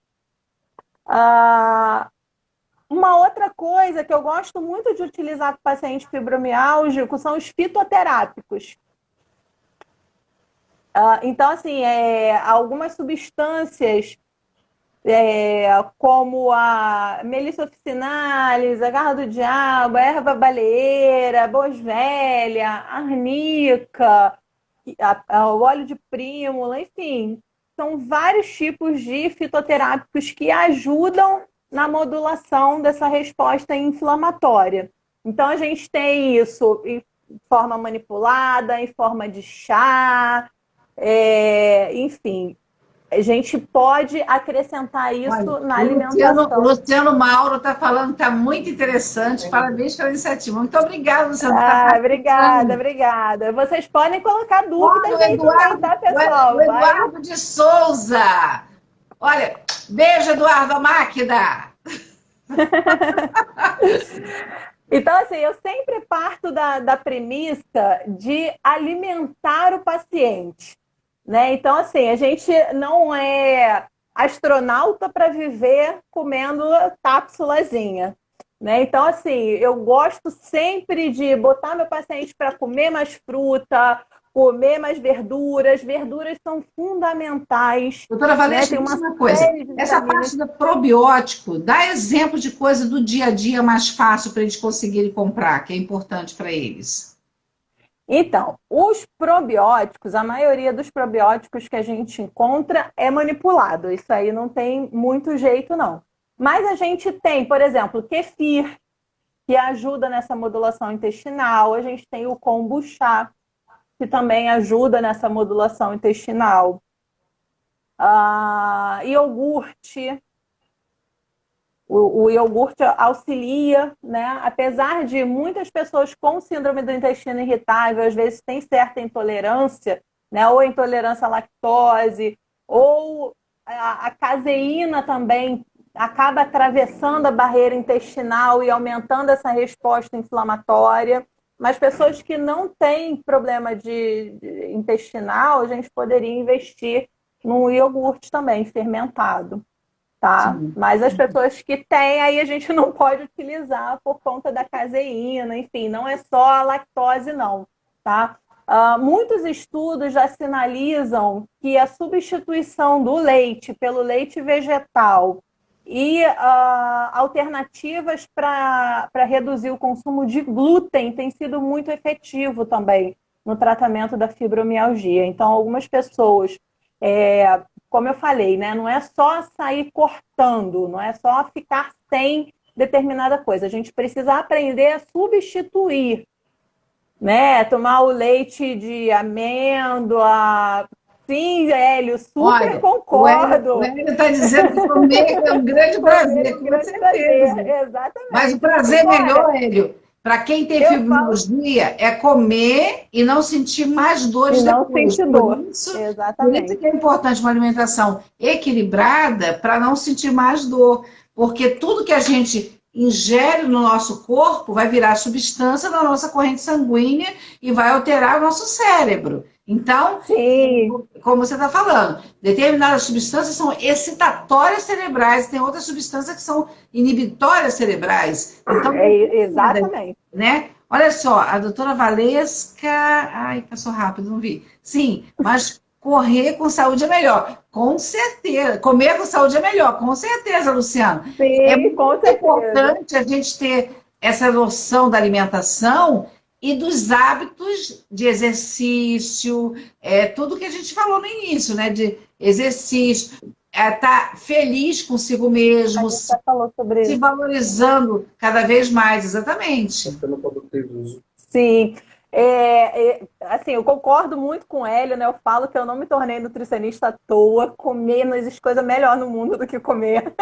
Uma outra coisa que eu gosto muito de utilizar para paciente fibromiálgico são os fitoterápicos. Então, assim, algumas substâncias como a Melissa officinalis, a garra do diabo, a erva baleeira, a boswellia, a arnica, o óleo de prímula, enfim, são vários tipos de fitoterápicos que ajudam na modulação dessa resposta inflamatória. Então, a gente tem isso em forma manipulada, em forma de chá, enfim. a gente pode acrescentar isso Olha, na o alimentação. Luciano Mauro está falando que está muito interessante. Parabéns pela iniciativa. Muito obrigada, Luciano. Obrigada. Vocês podem colocar dúvidas Olha, aí também, tá, pessoal? o Eduardo de Souza. Olha, beijo, Eduardo, a máquina. Então, assim, eu sempre parto da premissa de alimentar o paciente, né? Então, assim, a gente não é astronauta para viver comendo cápsulazinha, né? Então, assim, eu gosto sempre de botar meu paciente para comer mais fruta, comer mais verduras. Verduras são fundamentais. Doutora Valesca, Tem diz uma uma coisa. série de Essa vitaminas. parte do probiótico, dá exemplo de coisa do dia a dia mais fácil para eles conseguirem comprar, que é importante para eles. Então, os probióticos, a maioria dos probióticos que a gente encontra é manipulado. Isso aí não tem muito jeito, não. Mas a gente tem, por exemplo, kefir, que ajuda nessa modulação intestinal. A gente tem o kombucha, que também ajuda nessa modulação intestinal. Iogurte. O iogurte auxilia, né? Apesar de muitas pessoas com síndrome do intestino irritável, às vezes têm certa intolerância, né? Ou intolerância à lactose, ou a caseína também acaba atravessando a barreira intestinal e aumentando essa resposta inflamatória. Mas pessoas que não têm problema de intestinal, a gente poderia investir no iogurte também, fermentado. Tá? Mas as pessoas que têm, aí a gente não pode utilizar por conta da caseína, enfim, não é só a lactose, não. Tá? Muitos estudos já sinalizam que a substituição do leite pelo leite vegetal e alternativas para reduzir o consumo de glúten tem sido muito efetivo também no tratamento da fibromialgia. Então, algumas pessoas, como eu falei, né, não é só sair cortando, não é só ficar sem determinada coisa. A gente precisa aprender a substituir, né? Tomar o leite de amêndoa. Sim, Hélio, super concordo. O Hélio está dizendo que comer é um grande prazer, com certeza. Exatamente. Mas o prazer melhor, Hélio, para quem tem fibromialgia, é comer e não sentir mais dores depois. Não sentir dor. Exatamente. Por isso que é importante uma alimentação equilibrada para não sentir mais dor. Porque tudo que a gente ingere no nosso corpo vai virar substância na nossa corrente sanguínea e vai alterar o nosso cérebro. Então, sim, como você está falando, determinadas substâncias são excitatórias cerebrais, tem outras substâncias que são inibitórias cerebrais. Então, exatamente. Né? Olha só, a doutora Valesca... Ai, passou rápido, não vi. Sim, mas correr com saúde é melhor. Com certeza. Comer com saúde é melhor. Com certeza, Luciano. Sim, é muito importante a gente ter essa noção da alimentação e dos hábitos de exercício, tudo que a gente falou no início, né? De exercício, tá feliz consigo mesmo, se valorizando cada vez mais, exatamente. Sim. Assim, eu concordo muito com o Hélio, né? Eu falo que eu não me tornei nutricionista à toa, comer não existe coisa melhor no mundo do que comer.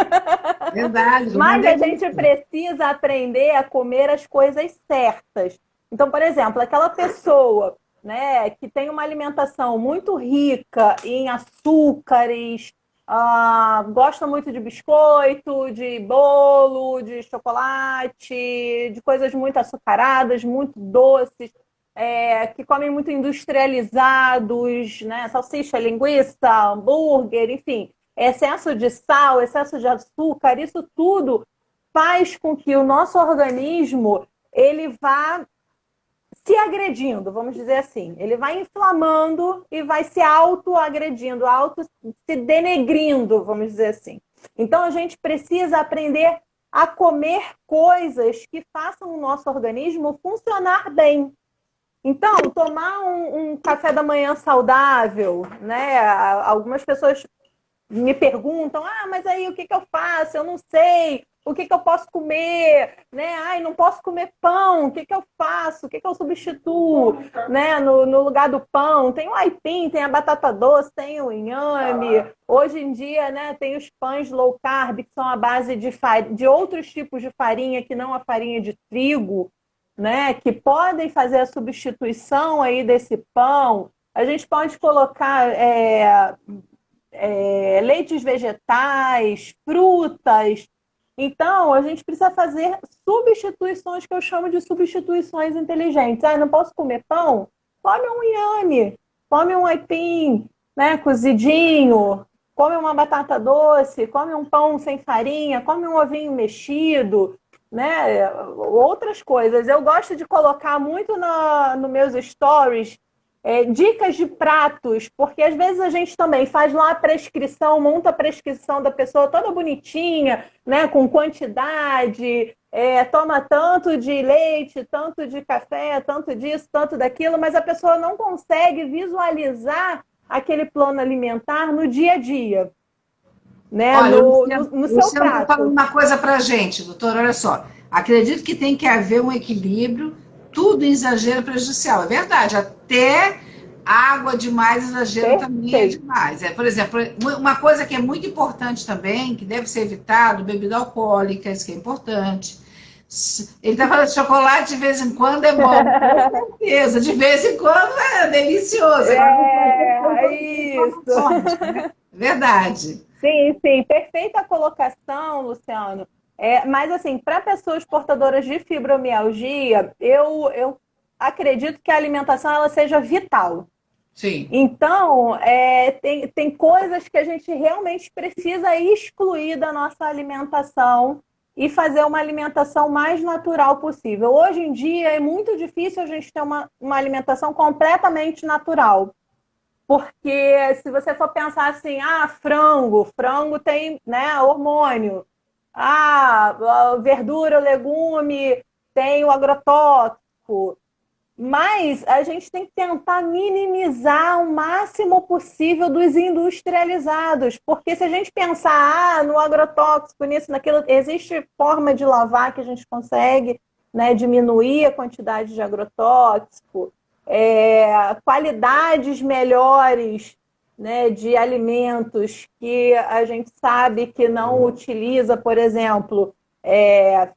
Verdade. Mas a gente precisa aprender a comer as coisas certas. Então, por exemplo, aquela pessoa, né, que tem uma alimentação muito rica em açúcares, gosta muito de biscoito, de bolo, de chocolate, de coisas muito açucaradas, muito doces, que comem muito industrializados, né, salsicha, linguiça, hambúrguer, enfim, excesso de sal, excesso de açúcar, isso tudo faz com que o nosso organismo ele vá se agredindo, vamos dizer assim. Ele vai inflamando e vai se auto-agredindo, se denegrindo, vamos dizer assim. Então, a gente precisa aprender a comer coisas que façam o nosso organismo funcionar bem. Então, tomar um café da manhã saudável, né? Algumas pessoas me perguntam, mas aí o que eu faço? Eu não sei. o que eu posso comer, né? Ai, não posso comer pão, o que eu faço? O que eu substituo, né? No lugar do pão, tem o aipim, tem a batata doce, tem o inhame. Hoje em dia, né, tem os pães low carb, que são a base de outros tipos de farinha, que não a farinha de trigo, né? Que podem fazer a substituição aí desse pão. A gente pode colocar leites vegetais, frutas. Então, a gente precisa fazer substituições que eu chamo de substituições inteligentes. Ah, não posso comer pão? Come um inhame, come um aipim, né, cozidinho, come uma batata doce, come um pão sem farinha, come um ovinho mexido, né, outras coisas. Eu gosto de colocar muito nos meus stories dicas de pratos, porque às vezes a gente também faz lá a prescrição, monta a prescrição da pessoa toda bonitinha, né, com quantidade, toma tanto de leite, tanto de café, tanto disso, tanto daquilo, mas a pessoa não consegue visualizar aquele plano alimentar no dia a dia, né, Olha, no seu Luciano está prato. falando uma coisa para a gente, doutor, olha só. Acredito que tem que haver um equilíbrio, tudo em exagero é prejudicial. É verdade, até água demais, exagero também é demais. Por exemplo, uma coisa que é muito importante também, que deve ser evitado, bebida alcoólica, isso que é importante. Ele está falando de chocolate de vez em quando é bom, com certeza, de vez em quando é delicioso. Isso. Né? Verdade. Sim, sim, perfeita colocação, Luciano. Mas, assim, para pessoas portadoras de fibromialgia, eu acredito que a alimentação ela seja vital. Sim. Então, tem coisas que a gente realmente precisa excluir da nossa alimentação e fazer uma alimentação mais natural possível. Hoje em dia, é muito difícil a gente ter uma alimentação completamente natural. Porque se você for pensar assim, frango tem, né, hormônio. Verdura, legume tem o agrotóxico. Mas a gente tem que tentar minimizar o máximo possível dos industrializados. Porque se a gente pensar no agrotóxico, nisso, naquilo, existe forma de lavar que a gente consegue, né, diminuir a quantidade de agrotóxico. Qualidades melhores, né, de alimentos que a gente sabe que não utiliza, por exemplo,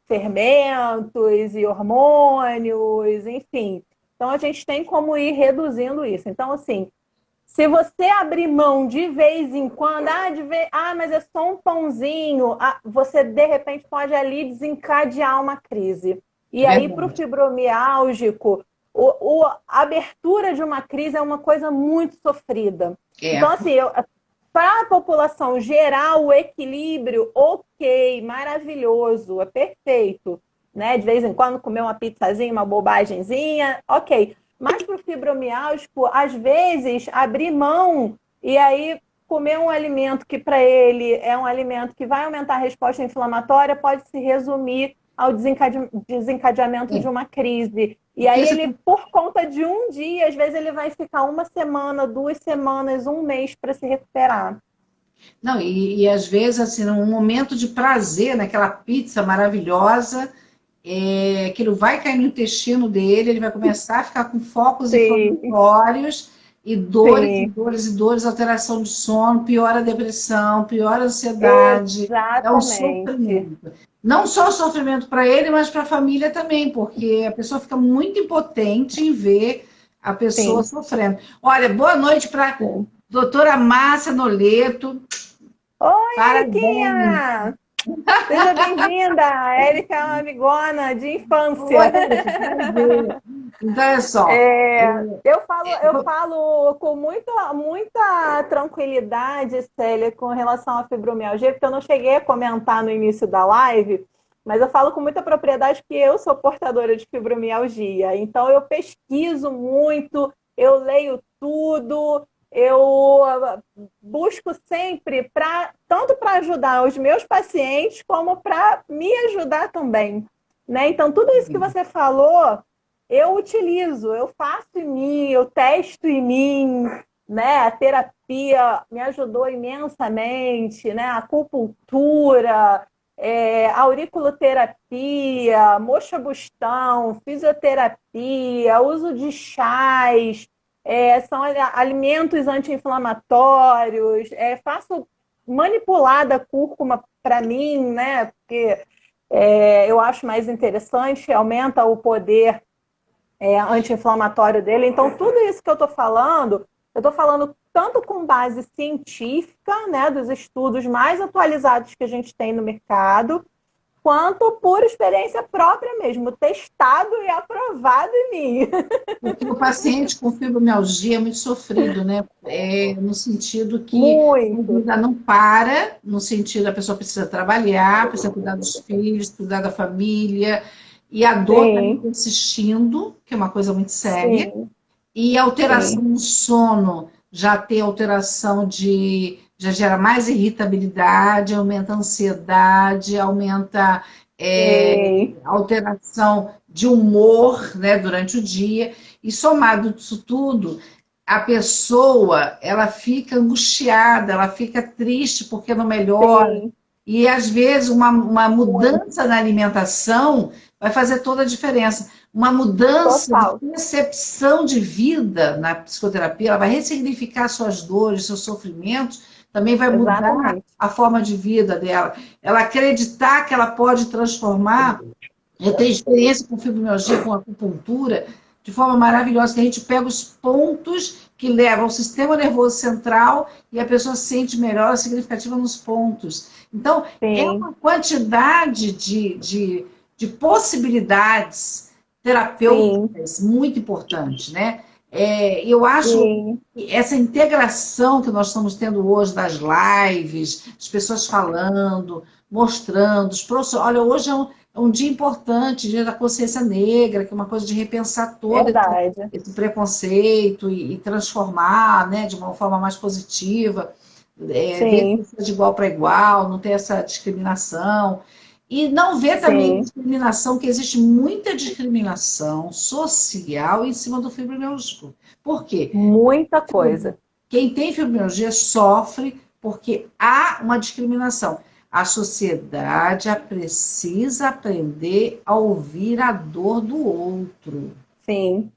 fermentos e hormônios, enfim. Então, a gente tem como ir reduzindo isso. Então, assim, se você abrir mão de vez em quando, mas é só um pãozinho, você, de repente, pode ali desencadear uma crise. E aí, para o fibromiálgico, a abertura de uma crise é uma coisa muito sofrida. Então, assim, para a população geral, o equilíbrio, ok, maravilhoso, é perfeito. Né? De vez em quando comer uma pizzazinha, uma bobagemzinha, ok. Mas para o fibromiálgico, às vezes, abrir mão e aí comer um alimento que para ele é um alimento que vai aumentar a resposta inflamatória pode se resumir ao desencadeamento de uma crise. E aí ele, por conta de um dia, às vezes ele vai ficar 1 semana, 2 semanas, 1 mês para se recuperar. Não, e às vezes, assim, num momento de prazer, naquela pizza maravilhosa, aquilo vai cair no intestino dele, ele vai começar a ficar com focos inflamatórios e dores, e dores, e dores, alteração de sono, piora a depressão, piora a ansiedade. Exatamente. É um sofrimento. Não só sofrimento para ele, mas para a família também, porque a pessoa fica muito impotente em ver a pessoa sofrendo. Olha, boa noite para a doutora Márcia Noleto. Oi, Eriquinha! Seja bem-vinda! A Érica é uma amigona de infância. Então, é só. Eu falo com muita tranquilidade, Célia, com relação à fibromialgia, porque eu não cheguei a comentar no início da live, mas eu falo com muita propriedade porque eu sou portadora de fibromialgia. Então, eu pesquiso muito, eu leio tudo, eu busco sempre tanto para ajudar os meus pacientes, como para me ajudar também. Né? Então, tudo isso que você falou, eu utilizo, eu faço em mim, eu testo em mim, né? A terapia me ajudou imensamente, né? A acupuntura, auriculoterapia, moxa-bustão, fisioterapia, uso de chás, são alimentos anti-inflamatórios, faço manipulada cúrcuma para mim, né? Porque eu acho mais interessante, aumenta o poder anti-inflamatório dele. Então, tudo isso que eu estou falando tanto com base científica, né, dos estudos mais atualizados que a gente tem no mercado, quanto por experiência própria mesmo, testado e aprovado em mim. Porque o paciente com fibromialgia é muito sofrido, né? No sentido que muito. a vida não para, no sentido a pessoa precisa trabalhar, precisa cuidar dos filhos, cuidar da família, e a dor está persistindo, que é uma coisa muito séria. Sim. E a alteração no sono já tem alteração já gera mais irritabilidade, aumenta a ansiedade, aumenta a alteração de humor, né, durante o dia. E somado disso tudo, a pessoa ela fica angustiada, ela fica triste porque não melhora. Sim. E às vezes uma mudança na alimentação vai fazer toda a diferença. Uma mudança Total. de percepção de vida na psicoterapia, ela vai ressignificar suas dores, seus sofrimentos, também vai mudar Exatamente. a forma de vida dela. Ela acreditar que ela pode transformar. Eu tenho experiência com fibromialgia, com acupuntura, de forma maravilhosa, que a gente pega os pontos que levam ao sistema nervoso central e a pessoa sente melhora significativa nos pontos. Então, é uma quantidade de possibilidades terapêuticas muito importante, né? Eu acho que essa integração que nós estamos tendo hoje das lives, as pessoas falando, mostrando, os professores. Olha, hoje é um dia importante, dia da consciência negra, que é uma coisa de repensar todo esse preconceito e transformar, né, de uma forma mais positiva, ver de igual para igual, não ter essa discriminação. E não ver também a discriminação, que existe muita discriminação social em cima do fibromialgia. Por quê? Muita coisa. Quem tem fibromialgia sofre porque há uma discriminação. A sociedade precisa aprender a ouvir a dor do outro. Sim.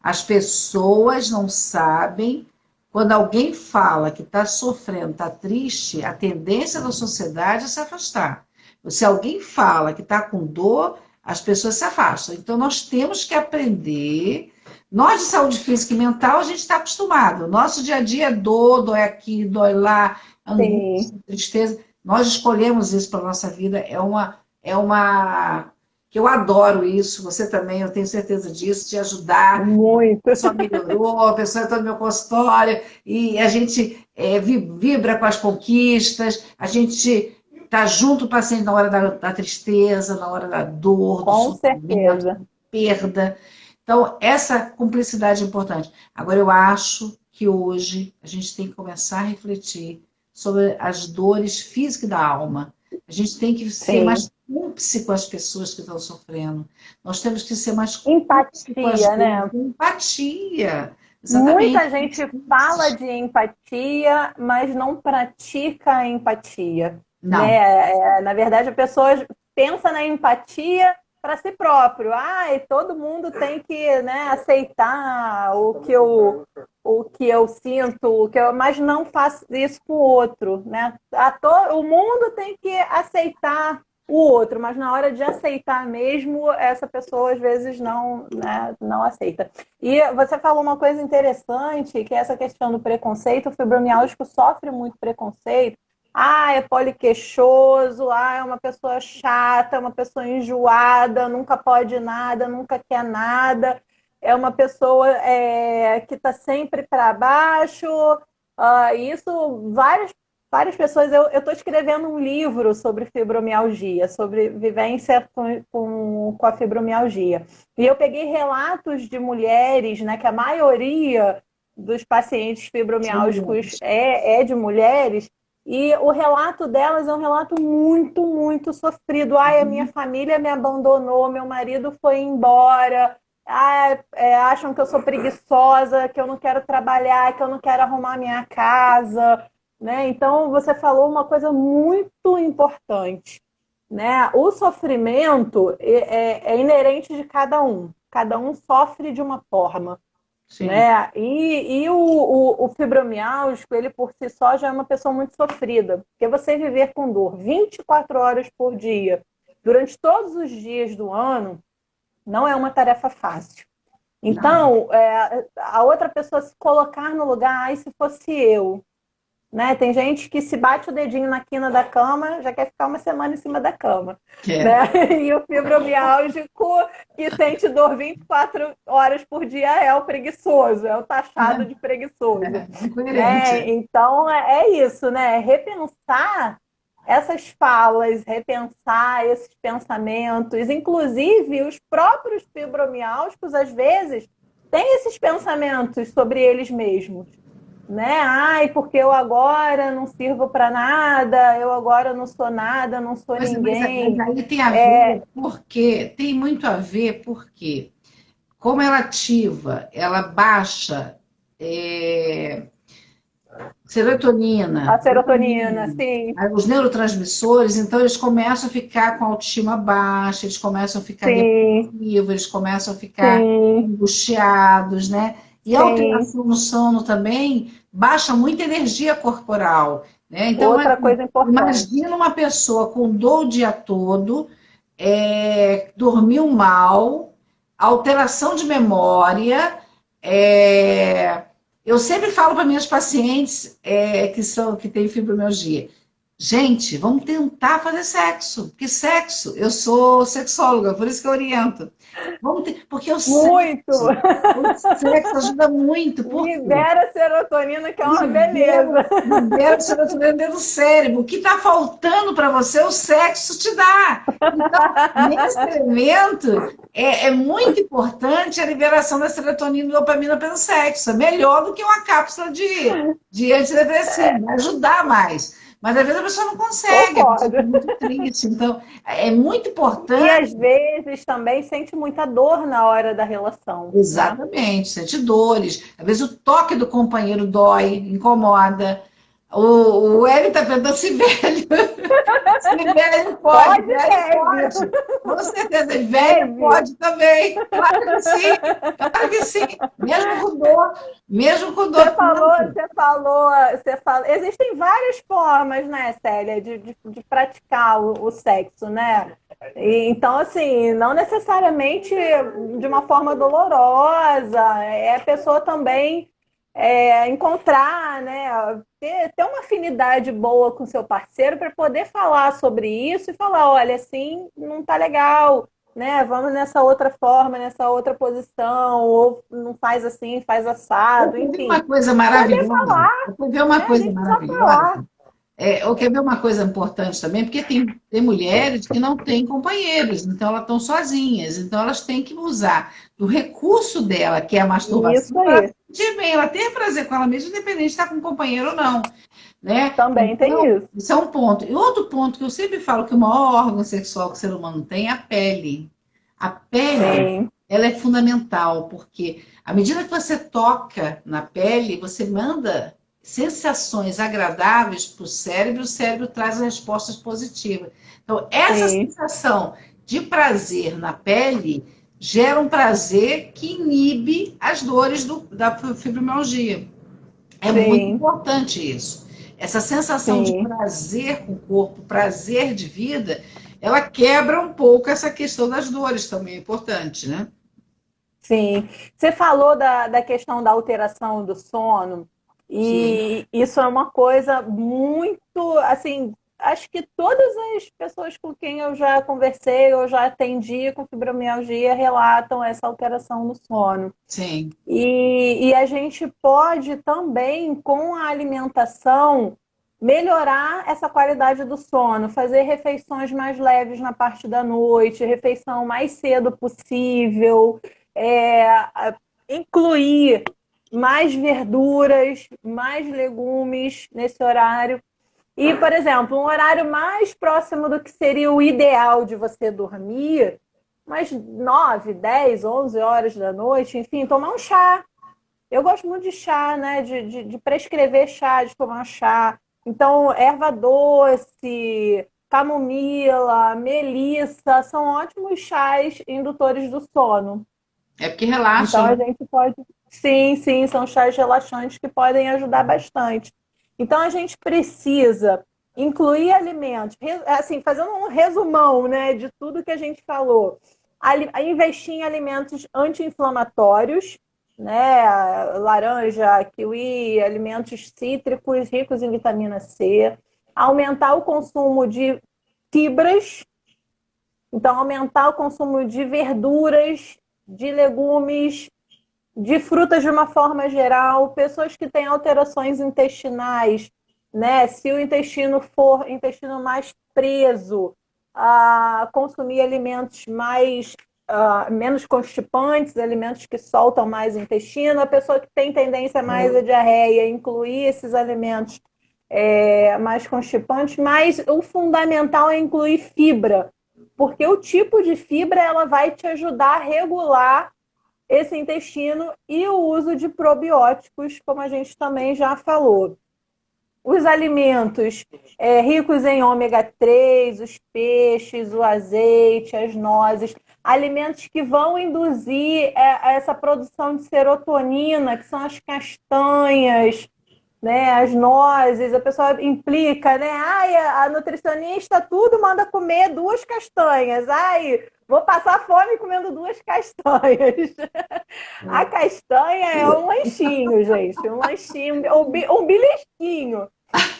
As pessoas não sabem. Quando alguém fala que está sofrendo, está triste, a tendência da sociedade é se afastar. Se alguém fala que está com dor, as pessoas se afastam. Então, nós temos que aprender. Nós, de saúde física e mental, a gente está acostumado. O nosso dia a dia é dói aqui, dói lá, angústia, tristeza. Nós escolhemos isso para a nossa vida. É uma que eu adoro isso. Você também, eu tenho certeza disso, de ajudar. Muito. A pessoa melhorou, a pessoa entrou no meu consultório e a gente vibra com as conquistas, a gente está junto o paciente na hora da tristeza, na hora da dor, do sofrimento, da perda. Então, essa cumplicidade é importante. Agora, eu acho que hoje a gente tem que começar a refletir sobre as dores físicas da alma. A gente tem que ser mais cúmplice com as pessoas que estão sofrendo. Nós temos que ser mais cúmplice com as dores. Né? Empatia. Exatamente. Muita gente fala de empatia, mas não pratica a empatia. Não. Na verdade, a pessoa pensa na empatia para si próprio. Todo mundo tem que, né, aceitar o que eu sinto, mas não faço isso com o outro. Né? O mundo tem que aceitar o outro, mas na hora de aceitar mesmo, essa pessoa às vezes não aceita. E você falou uma coisa interessante, que é essa questão do preconceito. O fibromialgico sofre muito preconceito. É poliqueixoso, é uma pessoa chata, uma pessoa enjoada, nunca pode nada, nunca quer nada, é uma pessoa que está sempre para baixo. Isso, várias pessoas... Eu estou escrevendo um livro sobre fibromialgia, sobre vivência com a fibromialgia. E eu peguei relatos de mulheres, né, que a maioria dos pacientes fibromialgicos é de mulheres. E o relato delas é um relato muito, muito sofrido. A minha família me abandonou, meu marido foi embora. Acham que eu sou preguiçosa, que eu não quero trabalhar, que eu não quero arrumar minha casa. Né? Então, você falou uma coisa muito importante. né? O sofrimento é inerente de cada um sofre de uma forma. Sim. Né? E o fibromialgico, ele por si só já é uma pessoa muito sofrida, porque você viver com dor 24 horas por dia, durante todos os dias do ano, não é uma tarefa fácil. Então, a outra pessoa se colocar no lugar, ai, se fosse eu, né? Tem gente que se bate o dedinho na quina da cama, já quer ficar uma semana em cima da cama. Né? E o fibromialgico que sente dor 24 horas por dia é o preguiçoso, é o taxado de preguiçoso. Né? Então é isso, né? Repensar essas falas, repensar esses pensamentos, inclusive os próprios fibromialgicos, às vezes, têm esses pensamentos sobre eles mesmos. Né? Ai, porque eu agora não sirvo para nada, eu agora não sou nada, não sou ninguém. Mas aí tem a ver, porque tem muito a ver, porque como ela ativa, ela baixa serotonina. A serotonina, sim. Os neurotransmissores, então eles começam a ficar com a autoestima baixa, eles começam a ficar depressivos, eles começam a ficar angustiados, né? E a alteração no sono também baixa muita energia corporal. Né? Então, outra coisa importante. Imagina uma pessoa com dor o dia todo, dormiu mal, alteração de memória. Eu sempre falo para minhas pacientes que têm fibromialgia, gente, vamos tentar fazer sexo, porque sexo, eu sou sexóloga, por isso que eu oriento. Porque o sexo ajuda muito. Libera serotonina, que é uma beleza. Libera serotonina dentro do cérebro. O que está faltando para você, o sexo te dá. Então, nesse elemento, é muito importante a liberação da serotonina e dopamina pelo sexo. É melhor do que uma cápsula de antidepressivo, vai ajudar mais. Mas às vezes a pessoa não consegue, a pessoa é muito triste. Então, é muito importante. E às vezes também sente muita dor na hora da relação. Exatamente, né? Sente dores. Às vezes o toque do companheiro dói, incomoda. O Hélio está perguntando se velho. Se velho pode. Pode. Com certeza, velho pode também. Claro que sim. Claro que sim. Mesmo com dor. Mesmo com dor. Você falou. Existem várias formas, né, Célia, de praticar o sexo, né? Então, assim, não necessariamente de uma forma dolorosa. É a pessoa também encontrar, né, ter uma afinidade boa com seu parceiro para poder falar sobre isso e falar, olha, assim, não tá legal, né? Vamos nessa outra forma, nessa outra posição, ou não faz assim, faz assado, enfim. Uma coisa maravilhosa. Eu ver uma coisa maravilhosa. Quer ver uma coisa importante também? Porque tem mulheres que não têm companheiros, então elas estão sozinhas, então elas têm que usar do recurso dela, que é a masturbação, para sentir bem, ela ter prazer com ela mesma, independente de estar com um companheiro ou não. Né? Também então, tem isso. Isso é um ponto. E outro ponto que eu sempre falo que o maior órgão sexual que o ser humano tem é a pele. A pele, ela é fundamental, porque à medida que você toca na pele, você manda sensações agradáveis para o cérebro traz respostas positivas. Então, essa sensação de prazer na pele gera um prazer que inibe as dores da fibromialgia. É muito importante isso. Essa sensação de prazer com o corpo, prazer de vida, ela quebra um pouco essa questão das dores também, é importante, né? Sim. Você falou da questão da alteração do sono. E isso é uma coisa muito, assim, acho que todas as pessoas com quem eu já conversei ou já atendi com fibromialgia relatam essa alteração no sono. Sim. E a gente pode também, com a alimentação, melhorar essa qualidade do sono, fazer refeições mais leves na parte da noite, refeição mais cedo possível, incluir mais verduras, mais legumes nesse horário. E, por exemplo, um horário mais próximo do que seria o ideal de você dormir, umas 9, 10, 11 horas da noite, enfim, tomar um chá. Eu gosto muito de chá, né? De prescrever chá, de tomar chá. Então, erva doce, camomila, melissa, são ótimos chás indutores do sono. É porque relaxa, Então a né? gente pode. Sim, sim, são chás relaxantes que podem ajudar bastante. Então a gente precisa incluir alimentos, assim, fazendo um resumão, né, de tudo que a gente falou. Investir em alimentos anti-inflamatórios, né, laranja, kiwi, alimentos cítricos ricos em vitamina C, aumentar o consumo de fibras, então aumentar o consumo de verduras, de legumes, de frutas de uma forma geral, pessoas que têm alterações intestinais, né? Se o intestino for intestino mais preso, a consumir alimentos mais menos constipantes, alimentos que soltam mais o intestino, a pessoa que tem tendência mais à diarreia, incluir esses alimentos mais constipantes, mas o fundamental é incluir fibra, porque o tipo de fibra ela vai te ajudar a regular esse intestino e o uso de probióticos, como a gente também já falou. Os alimentos ricos em ômega 3, os peixes, o azeite, as nozes, alimentos que vão induzir essa produção de serotonina, que são as castanhas, né, as nozes, a pessoa implica, né? Ai, a nutricionista tudo manda comer 2 castanhas. Ai, vou passar fome comendo 2 castanhas. A castanha é um lanchinho, gente, um lanchinho, um belisquinho,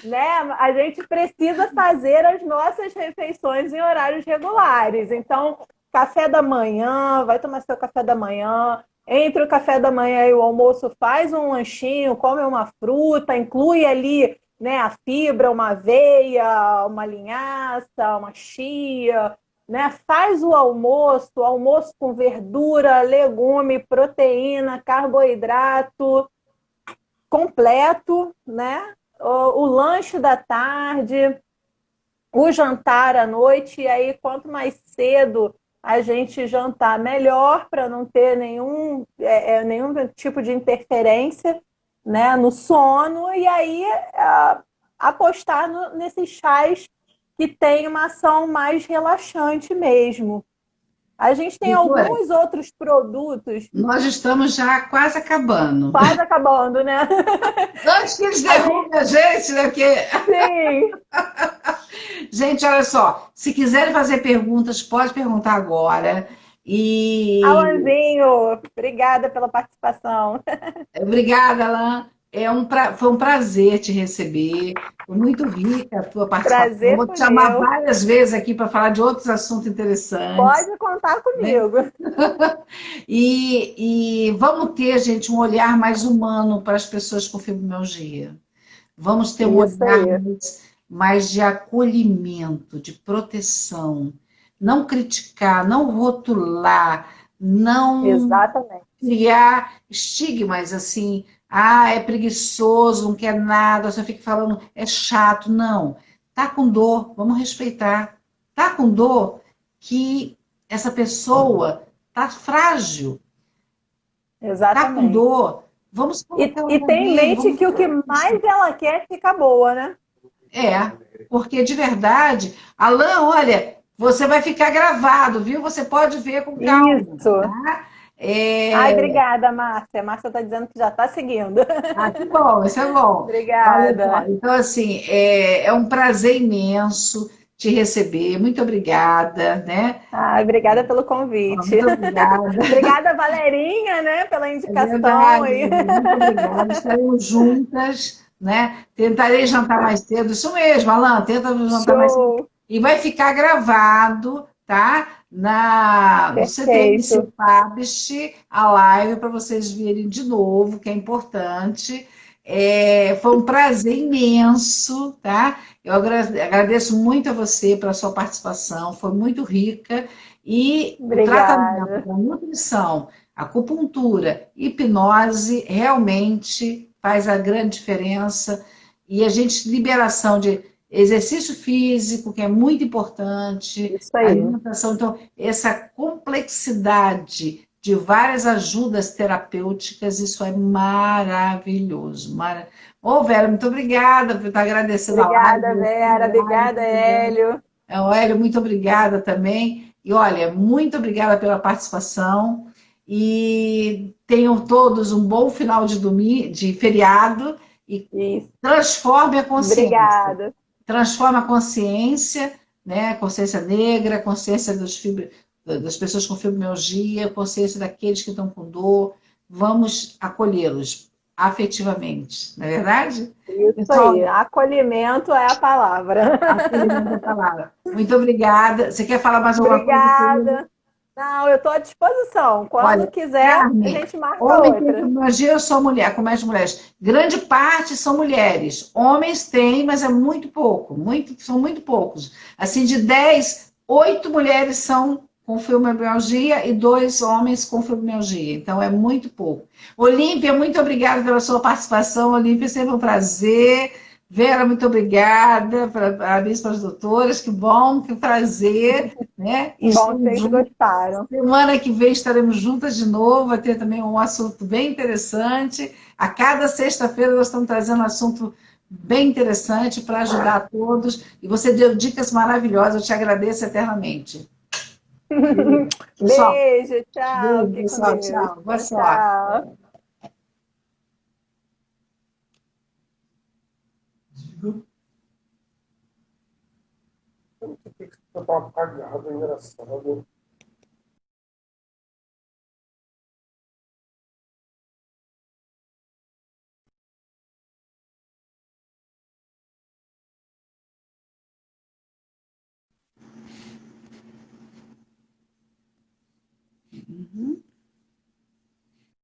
né? A gente precisa fazer as nossas refeições em horários regulares. Então, café da manhã, vai tomar seu café da manhã. Entre o café da manhã e o almoço, faz um lanchinho, come uma fruta, inclui ali, né, a fibra, uma aveia, uma linhaça, uma chia, né? Faz o almoço com verdura, legume, proteína, carboidrato completo, né? O lanche da tarde, o jantar à noite, e aí quanto mais cedo a gente jantar, melhor, para não ter nenhum tipo de interferência, né, no sono, e aí apostar nesses chás que tem uma ação mais relaxante mesmo. A gente tem alguns outros produtos. Nós estamos já quase acabando. Quase acabando, né? Antes que eles derrubem a gente, né? Porque... Sim. Gente, olha só, se quiserem fazer perguntas, pode perguntar agora. Alanzinho, obrigada pela participação. Obrigada, Alan. Foi um prazer te receber. Foi muito rica a tua participação. Prazer Vou te chamar várias vezes aqui para falar de outros assuntos interessantes. Pode contar comigo. Né? E vamos ter, gente, um olhar mais humano para as pessoas com fibromialgia. Vamos ter um olhar mais de acolhimento, de proteção. Não criticar, não rotular, não criar estigmas assim. Ah, é preguiçoso, não quer nada, só fica falando, é chato. Não. Tá com dor, vamos respeitar. Tá com dor que essa pessoa tá frágil. Exatamente. Tá com dor. Vamos colocar e tem em mente que o que mais ela quer é ficar boa, né? Porque de verdade, Alan, olha, você vai ficar gravado, viu? Você pode ver com calma. Isso. Tá? Ai, obrigada, Márcia. A Márcia está dizendo que já está seguindo. Ah, que bom, isso é bom. Obrigada. Então, assim, é um prazer imenso te receber. Muito obrigada, né? Obrigada pelo convite. Muito obrigada. Obrigada, Valerinha, né, pela indicação. Muito obrigada. Estaremos juntas, né? Tentarei jantar mais cedo. Isso mesmo, Alan, tenta jantar mais cedo. E vai ficar gravado, tá? No CTMC Publish, a live, para vocês verem de novo, que é importante. Foi um prazer imenso, tá? Eu agradeço muito a você pela sua participação, foi muito rica. E o tratamento, a nutrição, a acupuntura, hipnose, realmente faz a grande diferença. E a liberação de exercício físico, que é muito importante, isso aí. Alimentação. Então, essa complexidade de várias ajudas terapêuticas, isso é maravilhoso. Ô, Vera, muito obrigada por estar agradecendo a live. Obrigada, Vera. Obrigada, Hélio. Hélio, muito obrigada também. E olha, muito obrigada pela participação. E tenham todos um bom final de domingo, de feriado e Isso. transforme a consciência. Obrigada. Transforma a consciência, né? Consciência negra, consciência das pessoas com fibromialgia, consciência daqueles que estão com dor. Vamos acolhê-los afetivamente, não é verdade? Isso Pessoal, aí, acolhimento é a palavra. acolhimento é a palavra. Muito obrigada. Você quer falar mais alguma coisa, querida? Obrigada. Não, eu estou à disposição. Quando Olha, quiser, a Carmen, gente marca homem tem outra. fibromialgia ou só mulher, com mais mulheres? Grande parte são mulheres. Homens têm, mas é muito pouco, são muito poucos. Assim, de 10, 8 mulheres são com fibromialgia e 2 homens com fibromialgia. Então, é muito pouco. Olímpia, muito obrigada pela sua participação. Olímpia, sempre um prazer. Vera, muito obrigada. Parabéns para as doutoras. Que bom, que prazer. Né? Bom, Estamos vocês juntos. gostaram. Semana que vem estaremos juntas de novo, vai ter também um assunto bem interessante. A cada sexta-feira nós estamos trazendo um assunto bem interessante para ajudar a todos. E você deu dicas maravilhosas, eu te agradeço eternamente. Pessoal, Beijo, tchau. Fique com pessoal, Deus. tchau. Boa Tchau, sorte. tchau. Eu tô apagado, é engraçado. Uhum.